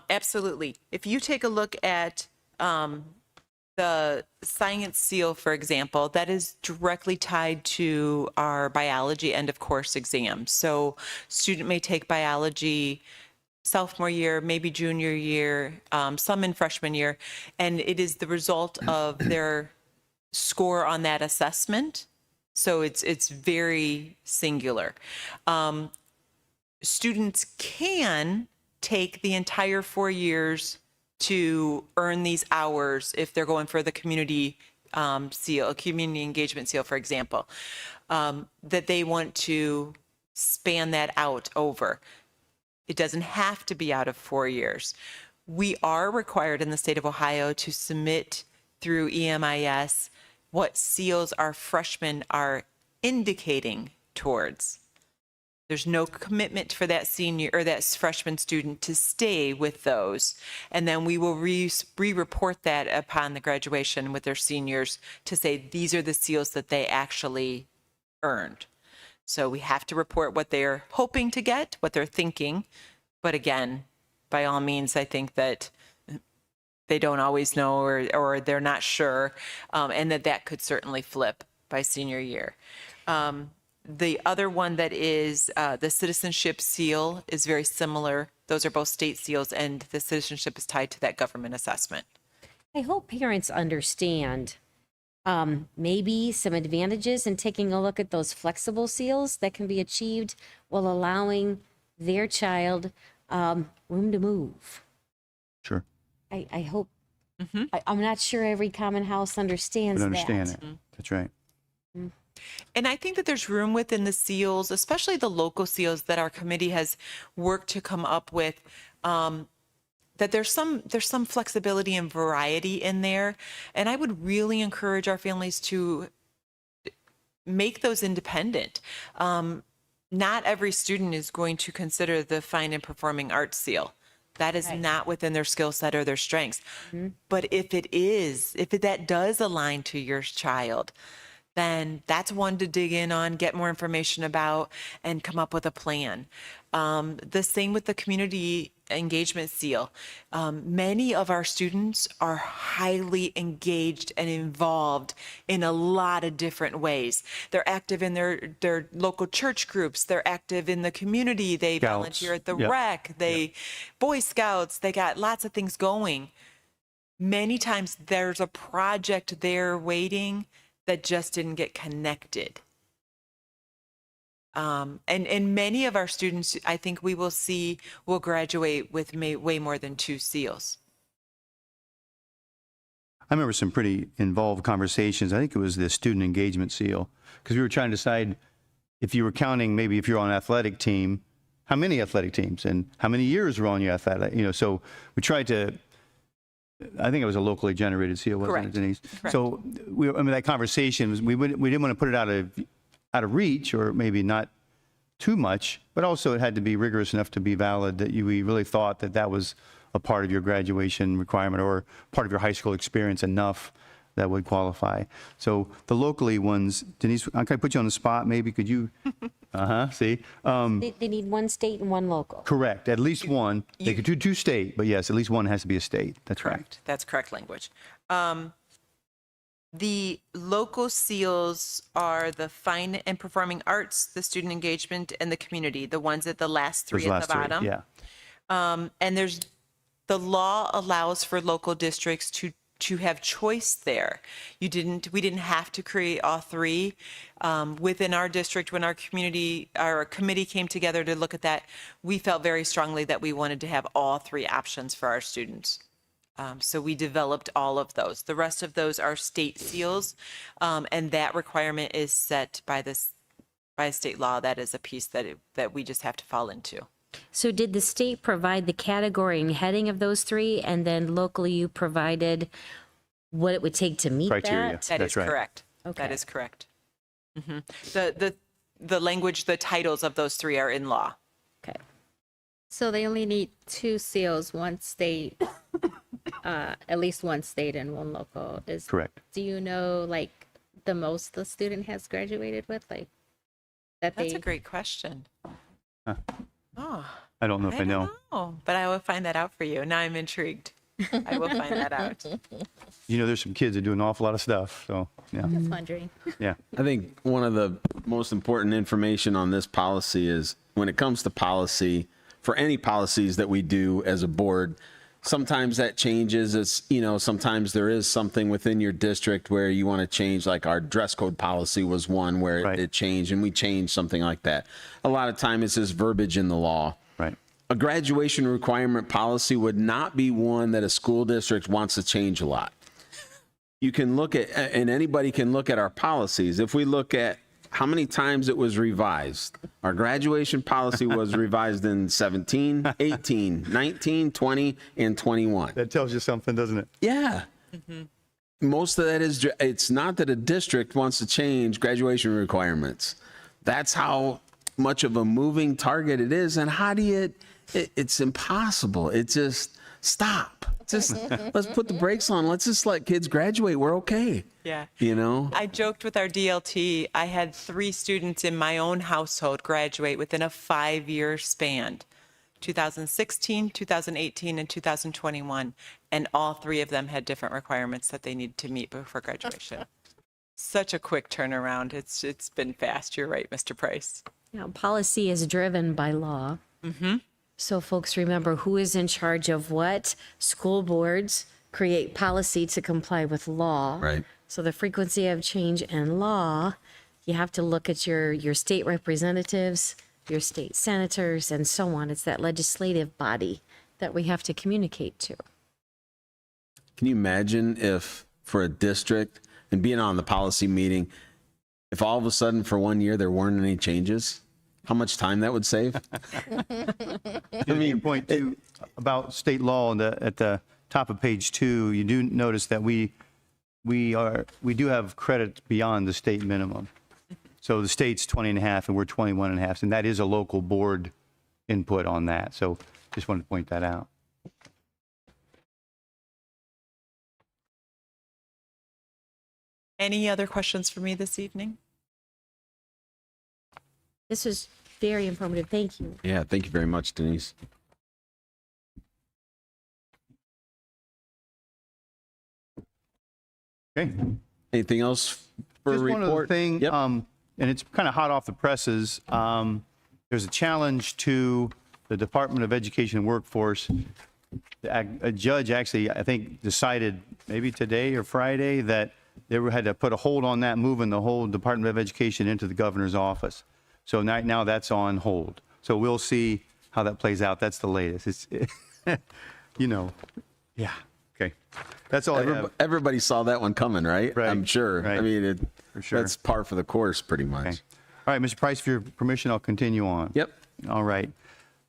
Absolutely. If you take a look at the science seal, for example, that is directly tied to our biology end of course exam. So student may take biology sophomore year, maybe junior year, some in freshman year, and it is the result of their score on that assessment. So it's very singular. Students can take the entire 4 years to earn these hours if they're going for the community seal, a community engagement seal, for example, that they want to span that out over. It doesn't have to be out of 4 years. We are required in the state of Ohio to submit through EMIS what seals our freshmen are indicating towards. There's no commitment for that senior or that freshman student to stay with those. And then we will re-report that upon the graduation with their seniors to say these are the seals that they actually earned. So we have to report what they're hoping to get, what they're thinking. But again, by all means, I think that they don't always know or they're not sure, and that could certainly flip by senior year. The other one that is the citizenship seal is very similar. Those are both state seals, and the citizenship is tied to that government assessment. I hope parents understand maybe some advantages in taking a look at those flexible seals that can be achieved while allowing their child room to move. Sure. I hope. I'm not sure every common house understands But understand that. it. That's right. And I think that there's room within the seals, especially the local seals that our committee has worked to come up with, that there's some flexibility and variety in there. And I would really encourage our families to make those independent. Not every student is going to consider the fine and performing arts seal. That is not within their skill set or their strengths. But if that does align to your child, then that's one to dig in on, get more information about, and come up with a plan. The same with the community engagement seal. Many of our students are highly engaged and involved in a lot of different ways. They're active in their local church groups. They're active in the community. They Scouts. volunteer at the Yep. rec. They Boy Scouts. They got lots of things going. Many times there's a project there waiting that just didn't get connected. And many of our students, I think we will see, will graduate with way more than 2 seals. I remember some pretty involved conversations. I think it was the student engagement seal, because we were trying to decide if you were counting, maybe if you're on an athletic team, how many athletic teams and how many years were on your athletic, so we tried to, I think it was a locally generated seal, wasn't Correct. it, Denise? Correct. So that conversation was, we didn't want to put it out of reach, or maybe not too much, but also it had to be rigorous enough to be valid that we really thought that was a part of your graduation requirement or part of your high school experience enough that would qualify. So the locally ones, Denise, can I put you on the spot? Maybe could you? See. They need one state and one local. Correct. At least one. They could do 2 state, but yes, at least one has to be a state. That's right. Correct. That's correct language. The local seals are the fine and performing arts, the student engagement, and the community, the ones at the last 3 Those at last the 3, bottom. yeah. And the law allows for local districts to have choice there. We didn't have to create all 3. Within our district, when our committee came together to look at that, we felt very strongly that we wanted to have all 3 options for our students. So we developed all of those. The rest of those are state seals, and that requirement is set by state law. That is a piece that we just have to fall into. So did the state provide the category and heading of those 3, and then locally you provided what it would take to meet Criteria. that? That That's is right. correct. Okay. That is correct. The language, the titles of those 3 are in law. Okay. So they only need 2 seals, one state, at least one state and one local. Correct. Do you know, like, the most the student has graduated with, like, That's a great question. Oh, I don't know if I know. but I will find that out for you. Now I'm intrigued. I will find that out. There's some kids that do an awful lot of stuff. So, yeah. Just wondering. Yeah. I think one of the most important information on this policy is when it comes to policy, for any policies that we do as a board, sometimes that changes. It's, sometimes there is something within your district where you want to change, like our dress code policy was one where Right. it changed and we changed something like that. A lot of time it's just verbiage in the law. Right. A graduation requirement policy would not be one that a school district wants to change a lot. You can look at, and anybody can look at our policies. If we look at how many times it was revised, our graduation policy was revised in 17, 18, 19, 20, and 21. That tells you something, doesn't it? Yeah. Most of that is, it's not that a district wants to change graduation requirements. That's how much of a moving target it is. And how do you, it's impossible. It's just stop. Just let's put the brakes on. Let's just let kids graduate. We're okay. Yeah. I joked with our DLT. I had 3 students in my own household graduate within a 5-year span, 2016, 2018, and 2021. And all 3 of them had different requirements that they needed to meet before graduation. Such a quick turnaround. It's been fast. You're right, Mr. Price. Policy is driven by law. So folks, remember who is in charge of what. School boards create policy to comply with law. Right. So the frequency of change in law, you have to look at your state representatives, your state senators, and so on. It's that legislative body that we have to communicate to. Can you imagine if for a district and being on the policy meeting, if all of a sudden for 1 year there weren't any changes? How much time that would save? I mean, point 2 about state law at the top of page 2, you do notice that we do have credit beyond the state minimum. So the state's 20 and a half and we're 21 and a half, and that is a local board input on that. So just wanted to point that out. Any other questions for me this evening? This was very informative. Thank you. Yeah, thank you very much, Denise. Okay. Anything else for Just a report? one other thing, Yep. and it's kind of hot off the presses. There's a challenge to the Department of Education and Workforce. A judge actually, I think, decided maybe today or Friday that they had to put a hold on that, moving the whole Department of Education into the governor's office. So now that's on hold. So we'll see how that plays out. That's the latest. It's, yeah. Okay. That's all I have. Everybody saw that one coming, right? Right, I'm sure. right. I mean, For sure. that's par for the course, pretty much. Okay. All right, Mr. Price, for your permission, I'll continue on. Yep. All right.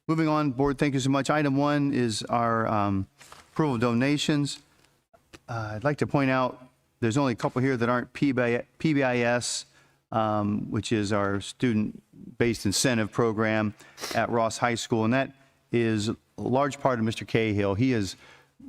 Moving on, Board, thank you so much. Item 1 is our approval of donations. I'd like to point out, there's only a couple here that aren't PBIS, which is our student-based incentive program at Ross High School, and that is a large part of Mr. Cahill. He has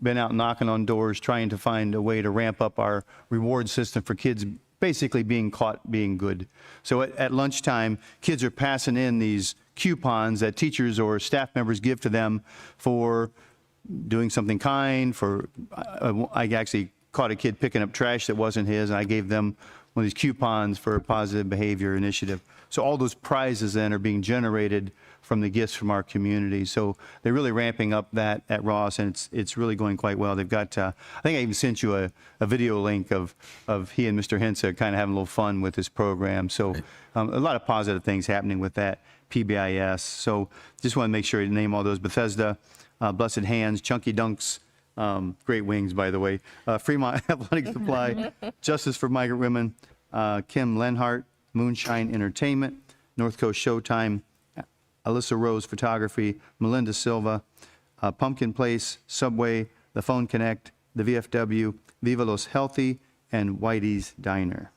been out knocking on doors, trying to find a way to ramp up our reward system for kids basically being caught being good. So at lunchtime, kids are passing in these coupons that teachers or staff members give to them for doing something kind, I actually caught a kid picking up trash that wasn't his, and I gave them one of these coupons for a positive behavior initiative. So all those prizes then are being generated from the gifts from our community. So they're really ramping up that at Ross, and it's really going quite well. They've got, I think I even sent you a video link of he and Mr. Hensa kind of having a little fun with this program. So a lot of positive things happening with that PBIS. So just want to make sure to name all those: Bethesda, Blessed Hands, Chunky Dunks, great wings, by the way, Fremont Athletic Supply, Justice for Migrant Women, Kim Lenhart, Moonshine Entertainment, North Coast Showtime, Alyssa Rose Photography, Melinda Silva, Pumpkin Place, Subway, The Phone Connect, the VFW, Viva Los Healthy, and Whitey's Diner.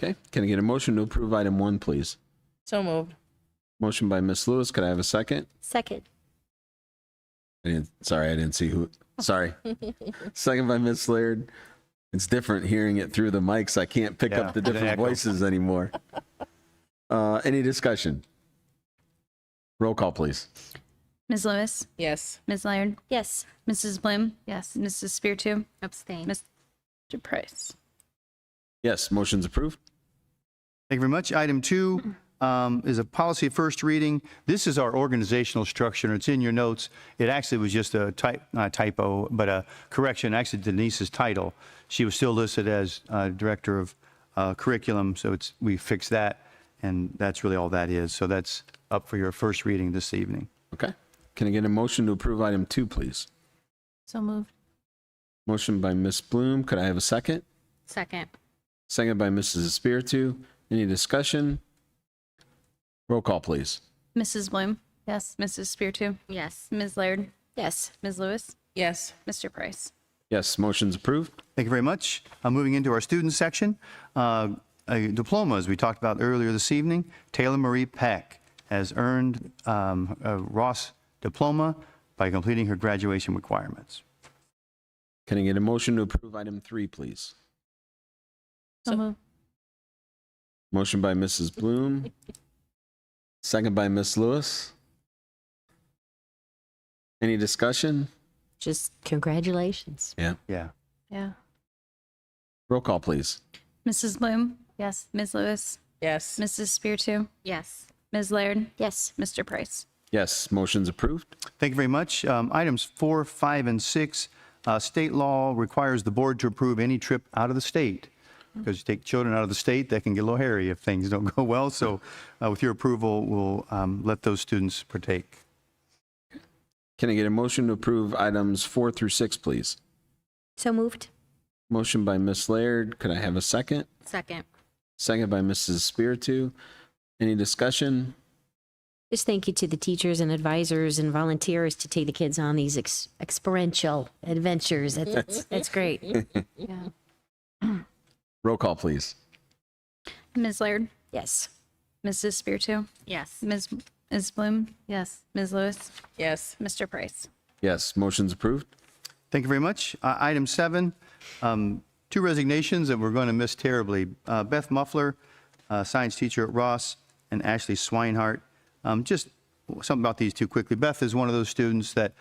Okay. Can I get a motion to approve item 1, please? So moved. Motion by Ms. Lewis. Could I have a second? Second. I didn't see who. Sorry. Second by Ms. Laird. It's different hearing it through the mics. I can't pick Yeah, up the the different echo. voices anymore. Any discussion? Roll call, please. Ms. Lewis, Yes. Ms. Laird, Yes. Mrs. Bloom, Yes. Mrs. Speartoo, Abstain. Mr. Price. Yes, motion's approved. Thank you very much. Item 2 is a policy first reading. This is our organizational structure, and it's in your notes. It actually was just a not a typo, but a correction. Actually, Denise's title. She was still listed as Director of Curriculum, so we fixed that, and that's really all that is. So that's up for your first reading this evening. Okay. Can I get a motion to approve item 2, please? So moved. Motion by Ms. Bloom. Could I have a second? Second. Second by Mrs. Espiritu. Any discussion? Roll call, please. Mrs. Bloom, Yes. Mrs. Speartoo, Yes. Ms. Laird, Yes. Ms. Lewis, Yes. Mr. Price. Yes, motion's approved. Thank you very much. Moving into our student section, diplomas we talked about earlier this evening. Taylor Marie Peck has earned a Ross diploma by completing her graduation requirements. Can I get a motion to approve item 3, please? So moved. Motion by Mrs. Bloom. Second by Ms. Lewis. Any discussion? Just congratulations. Yeah. Yeah. Yeah. Roll call, please. Mrs. Bloom, Yes. Ms. Lewis, Yes. Mrs. Speartoo, Yes. Ms. Laird, Yes. Mr. Price. Yes, motion's approved. Thank you very much. Items 4, 5, and 6. State law requires the board to approve any trip out of the state. Because you take children out of the state, that can get a little hairy if things don't go well. So with your approval, we'll let those students partake. Can I get a motion to approve items 4 through 6, please? So moved. Motion by Ms. Laird. Could I have a second? Second. Second by Mrs. Spiritu. Any discussion? Just thank you to the teachers and advisors and volunteers to take the kids on these experiential adventures. That's great. Yeah. Roll call, please. Ms. Laird, Yes. Mrs. Speartoo, Yes. Ms. Bloom, Yes. Ms. Lewis, Yes. Mr. Price. Yes, motion's approved. Thank you very much. Item 7, to two resignations that we're going to miss terribly. Beth Muffler, science teacher at Ross, and Ashley Swinehart. Just something about these two quickly. Beth is one of those students that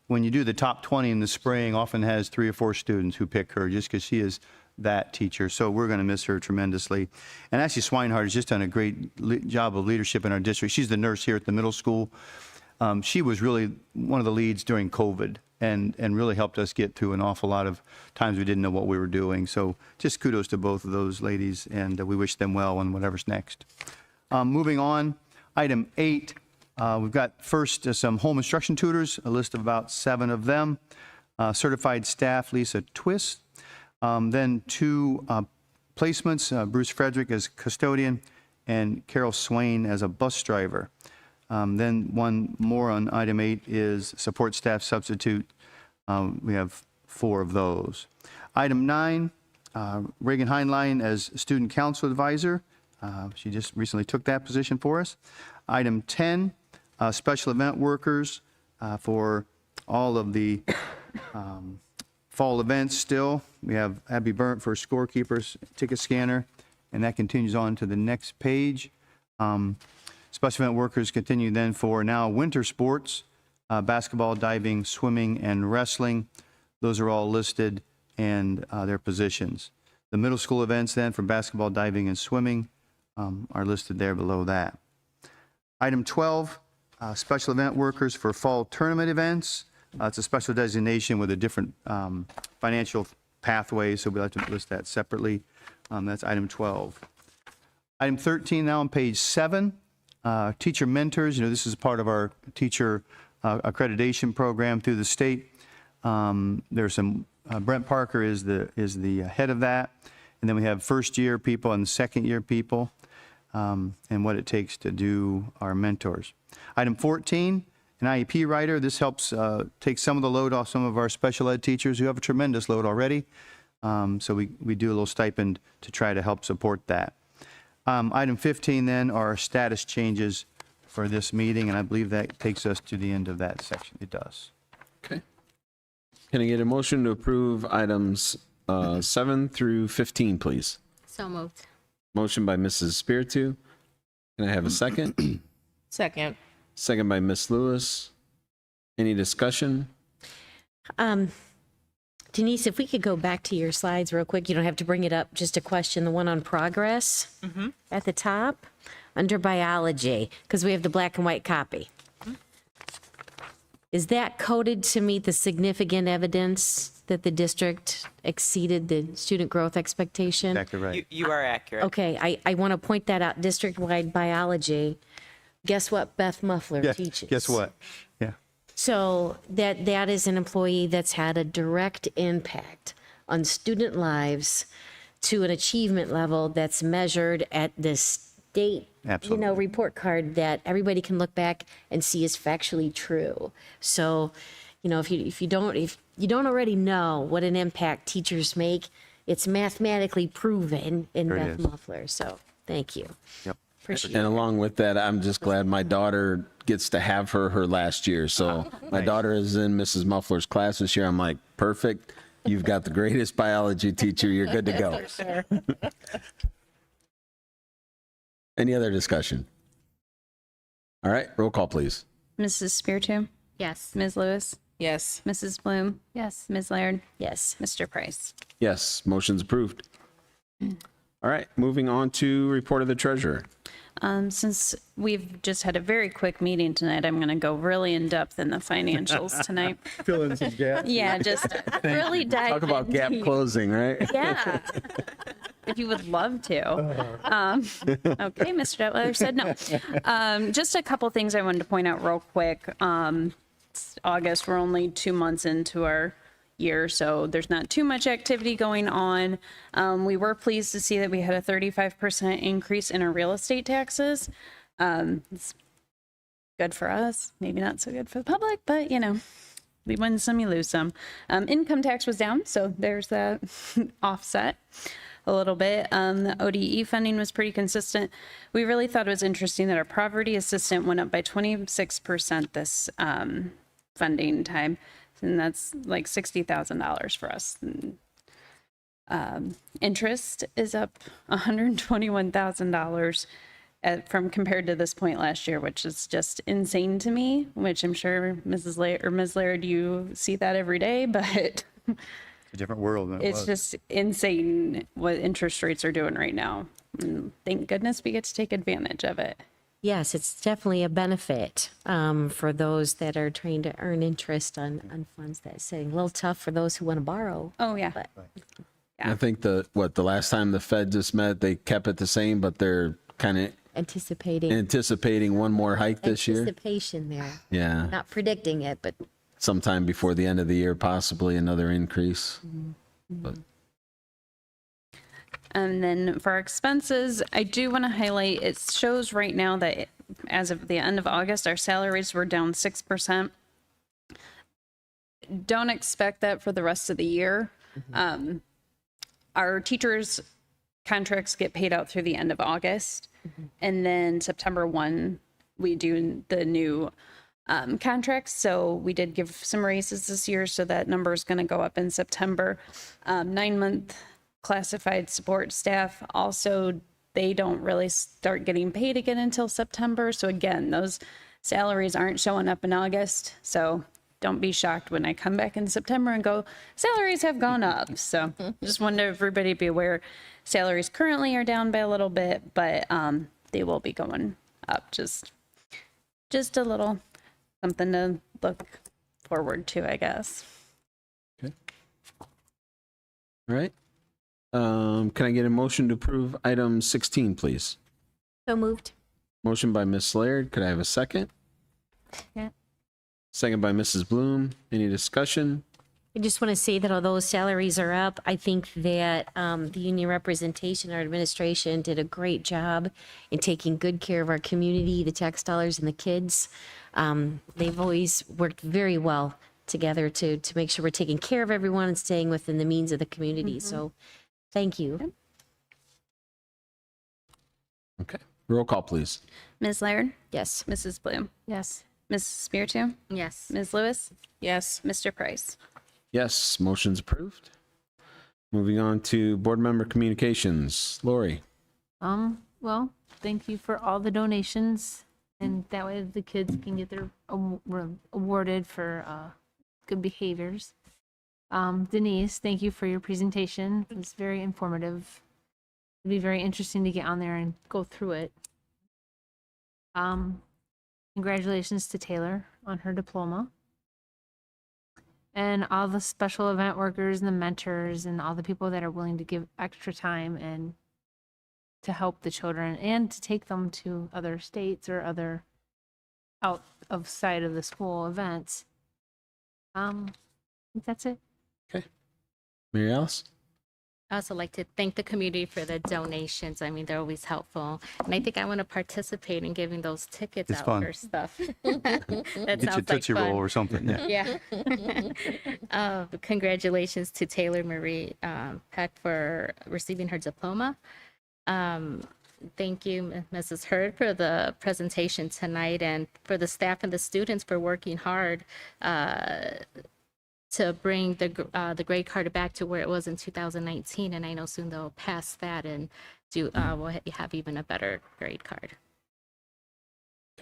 when you do the top 20 in the spring, often has 3 or 4 students who pick her just because she is that teacher. So we're going to miss her tremendously. And Ashley Swinehart has just done a great job of leadership in our district. She's the nurse here at the middle school. She was really one of the leads during COVID and really helped us get through an awful lot of times we didn't know what we were doing. So just kudos to both of those ladies, and we wish them well on whatever's next. Moving on, item 8, we've got first some home instruction tutors, a list of about 7 of them. Certified staff, Lisa Twist. Then 2 placements, Bruce Frederick as custodian and Carol Swain as a bus driver. Then one more on item 8 is support staff substitute. We have 4 of those. Item 9, Reagan Heinlein as student council advisor. She just recently took that position for us. Item 10, special event workers for all of the fall events still. We have Abby Burnt for scorekeepers, ticket scanner, and that continues on to the next page. Special event workers continue then for now winter sports, basketball, diving, swimming, and wrestling. Those are all listed and their positions. The middle school events then for basketball, diving, and swimming are listed there below that. Item 12, special event workers for fall tournament events. It's a special designation with a different financial pathway, so we'll have to list that separately. That's item 12. Item 13 now on page 7. Teacher mentors, this is part of our teacher accreditation program through the state. There's some, Brent Parker is the head of that. And then we have first year people and second year people, and what it takes to do our mentors. Item 14, an IEP writer. This helps take some of the load off some of our special ed teachers who have a tremendous load already. So we do a little stipend to try to help support that. Item 15 then are status changes for this meeting, and I believe that takes us to the end of that section. It does. Okay. Can I get a motion to approve items 7 through 15, please? So moved. Motion by Mrs. Spiritu. Can I have a second? Second. Second by Ms. Lewis. Any discussion? Denise, if we could go back to your slides real quick, you don't have to bring it up, just a question, the one on progress at the top, under biology, because we have the black and white copy. Is that coded to meet the significant evidence that the district exceeded the student growth expectation? Exactly right. You are accurate. Okay, I want to point that out, district-wide biology. Guess what Beth Muffler Yeah, teaches? guess what? Yeah. So that is an employee that's had a direct impact on student lives to an achievement level that's measured at the state, Absolutely. report card that everybody can look back and see is factually true. So, if you don't already know what an impact teachers make, it's mathematically proven in There it Beth is. Muffler. So, thank you. Yep. Appreciate And it. along with that, I'm just glad my daughter gets to have her last year. So my daughter is in Mrs. Muffler's class this year. I'm like, perfect. You've got the greatest biology teacher. You're good to go. Any other discussion? All right, roll call, please. Mrs. Spiritu, Yes. Ms. Lewis, Yes. Mrs. Bloom, Yes. Ms. Laird, Yes. Mr. Price. Yes, motion's approved. All right, moving on to report of the treasurer. Since we've just had a very quick meeting tonight, I'm going to go really in depth in the financials tonight. Fill in some gaps. Yeah, just really dive Talk about gap into- closing, right? Yeah, if you would love to. Okay, Mr. Detweiler said no. Just a couple things I wanted to point out real quick. It's August, we're only 2 months into our year, so there's not too much activity going on. We were pleased to see that we had a 35% increase in our real estate taxes. It's good for us, maybe not so good for the public, but we win some, you lose some. Income tax was down, so there's that offset a little bit. The ODE funding was pretty consistent. We really thought it was interesting that our poverty assistant went up by 26% this funding time, and that's like $60,000 for us. Interest is up $121,000 from compared to this point last year, which is just insane to me, which I'm sure Ms. Laird, you see that every day, but It's a different world than it it's was. just insane what interest rates are doing right now. And thank goodness we get to take advantage of it. Yes, it's definitely a benefit for those that are trying to earn interest on funds. That's sitting a little tough for those who want to borrow. Oh, yeah. But I think the last time the Fed just met, they kept it the same, but they're kind of anticipating one more hike this year. Anticipation there. Yeah. Not predicting it, but Sometime before the end of the year, possibly another increase. But And then for our expenses, I do want to highlight, it shows right now that as of the end of August, our salaries were down 6%. Don't expect that for the rest of the year. Our teachers' contracts get paid out through the end of August. And then September 1, we do the new contracts. So we did give some raises this year, so that number is going to go up in September. 9-month classified support staff, also, they don't really start getting paid again until September. So again, those salaries aren't showing up in August. So don't be shocked when I come back in September and go, salaries have gone up. So just wanted everybody to be aware, salaries currently are down by a little bit, but they will be going up just a little, something to look forward to, I guess. all right. Can I get a motion to approve item 16, please? so moved. Motion by Ms. Laird. Could I have a second? Yeah. Second by Mrs. Bloom. Any discussion? I just want to say that although salaries are up, I think that the union representation, our administration did a great job in taking good care of our community, the tax dollars and the kids. They've always worked very well together to make sure we're taking care of everyone and staying within the means of the community. So thank you. Okay. Roll call, please. Ms. Laird, Yes. Mrs. Bloom, Yes. Mrs. Spiritu, Yes. Ms. Lewis, Yes. Mr. Price. Yes, motion's approved. Moving on to board member communications. Lori. Well, thank you for all the donations, and that way the kids can get their awarded for good behaviors. Denise, thank you for your presentation. It was very informative. It'd be very interesting to get on there and go through it. Congratulations to Taylor on her diploma. And all the special event workers and the mentors and all the people that are willing to give extra time and to help the children and to take them to other states or other out of sight of the school events. I think that's it. Mary Alice? I also like to thank the community for the donations. I mean, they're always helpful. And I think I want to participate in giving those tickets It's out fun. for stuff. That Get your sounds like Tootsie Roll fun. or something. Yeah. Yeah. Congratulations to Taylor Marie Peck for receiving her diploma. Thank you, Mrs. Hurd, for the presentation tonight, and for the staff and the students for working hard to bring the grade card back to where it was in 2019. And I know soon they'll pass that and we'll have even a better grade card.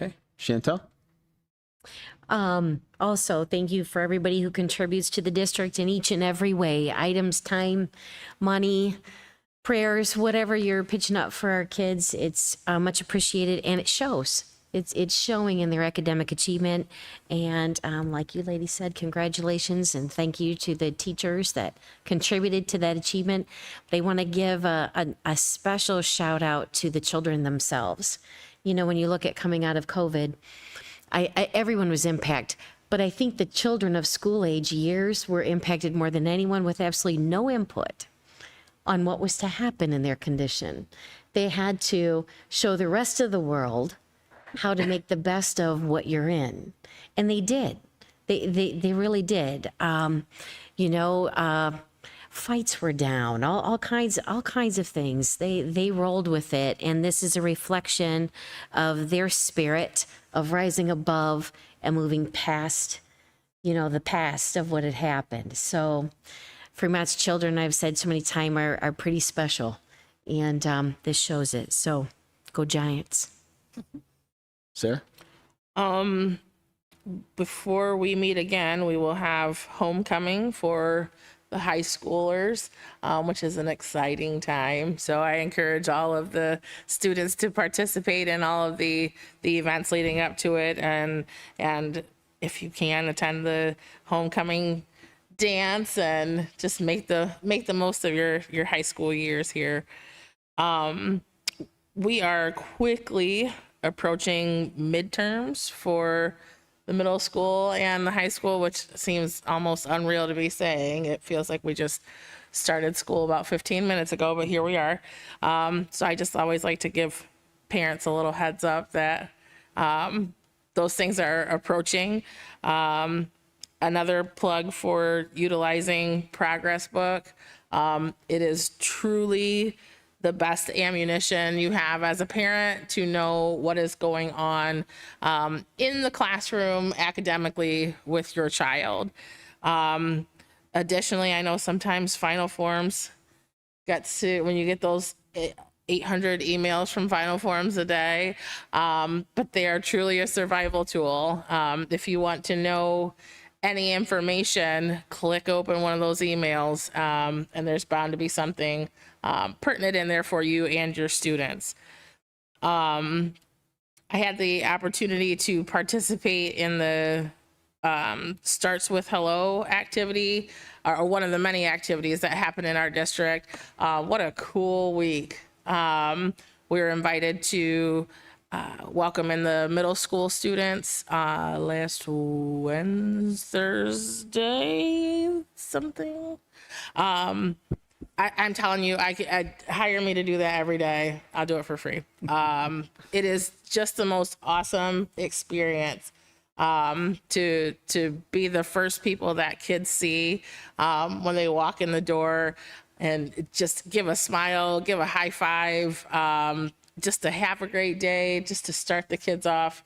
Okay. Chantel? Also, thank you for everybody who contributes to the district in each and every way, items, time, money, prayers, whatever you're pitching up for our kids. It's much appreciated, and it shows. It's showing in their academic achievement. And like you lady said, congratulations and thank you to the teachers that contributed to that achievement. They want to give a special shout out to the children themselves. You know, when you look at coming out of COVID, everyone was impacted, but I think the children of school age years were impacted more than anyone with absolutely no input on what was to happen in their condition. They had to show the rest of the world how to make the best of what you're in. And they did. They really did. Fights were down, all kinds of things. They rolled with it. And this is a reflection of their spirit of rising above and moving past, the past of what had happened. So Fremont's children, I've said so many times, are pretty special. And this shows it. So go Giants. Sarah? Before we meet again, we will have homecoming for the high schoolers, which is an exciting time. So I encourage all of the students to participate in all of the events leading up to it, and if you can, attend the homecoming dance and just make the most of your high school years here. We are quickly approaching midterms for the middle school and the high school, which seems almost unreal to be saying. It feels like we just started school about 15 minutes ago, but here we are. So I just always like to give parents a little heads up that those things are approaching. Another plug for utilizing Progress Book. It is truly the best ammunition you have as a parent to know what is going on in the classroom academically with your child. Additionally, I know sometimes Final Forms when you get those 800 emails from Final Forms a day, but they are truly a survival tool. If you want to know any information, click open one of those emails, and there's bound to be something pertinent in there for you and your students. I had the opportunity to participate in the Starts with Hello activity, or one of the many activities that happen in our district. What a cool week. We were invited to welcome in the middle school students last Thursday, something. I'm telling you, I hire me to do that every day. I'll do it for free. It is just the most awesome experience to be the first people that kids see when they walk in the door, and just give a smile, give a high five, just to have a great day, just to start the kids off.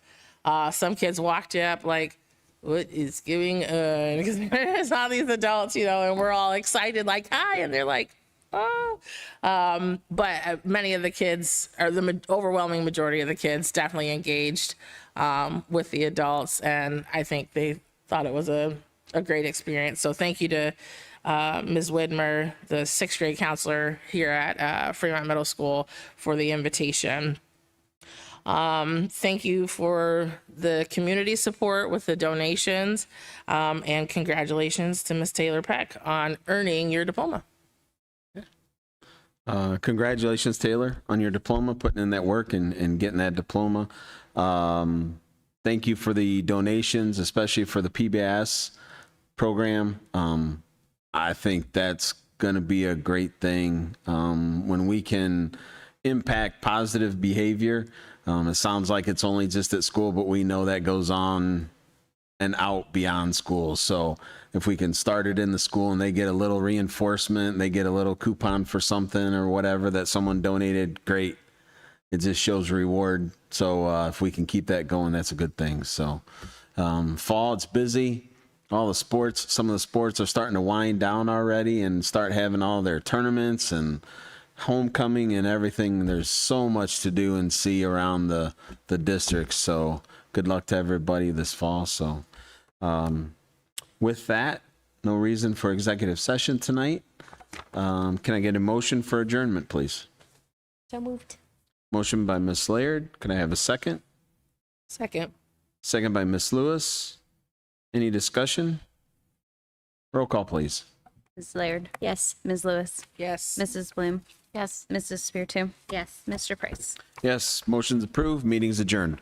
Some kids walked up like, what is going on? Because there's all these adults, and we're all excited, like, hi, and they're like, oh. But many of the kids, or the overwhelming majority of the kids, definitely engaged with the adults, and I think they thought it was a great experience. So thank you to Ms. Widmer, the sixth grade counselor here at Fremont Middle School, for the invitation. Thank you for the community support with the donations, and congratulations to Ms. Taylor Peck on earning your diploma. Congratulations, Taylor, on your diploma, putting in that work and getting that diploma. Thank you for the donations, especially for the PBS program. I think that's going to be a great thing when we can impact positive behavior. It sounds like it's only just at school, but we know that goes on and out beyond school. So if we can start it in the school and they get a little reinforcement, they get a little coupon for something or whatever that someone donated, great. It just shows reward. So if we can keep that going, that's a good thing. So fall, it's busy. All the sports, some of the sports are starting to wind down already and start having all their tournaments and homecoming and everything. There's so much to do and see around the district. So good luck to everybody this fall. So with that, no reason for executive session tonight. Can I get a motion for adjournment, please? So moved. Motion by Ms. Laird. Can I have a second? Second. Second by Ms. Lewis. Any discussion? Roll call, please. Ms. Laird, Yes. Ms. Lewis, Yes. Mrs. Bloom, Yes. Mrs. Spiritu, Yes. Mr. Price. Yes, motion's approved. Meeting's adjourned.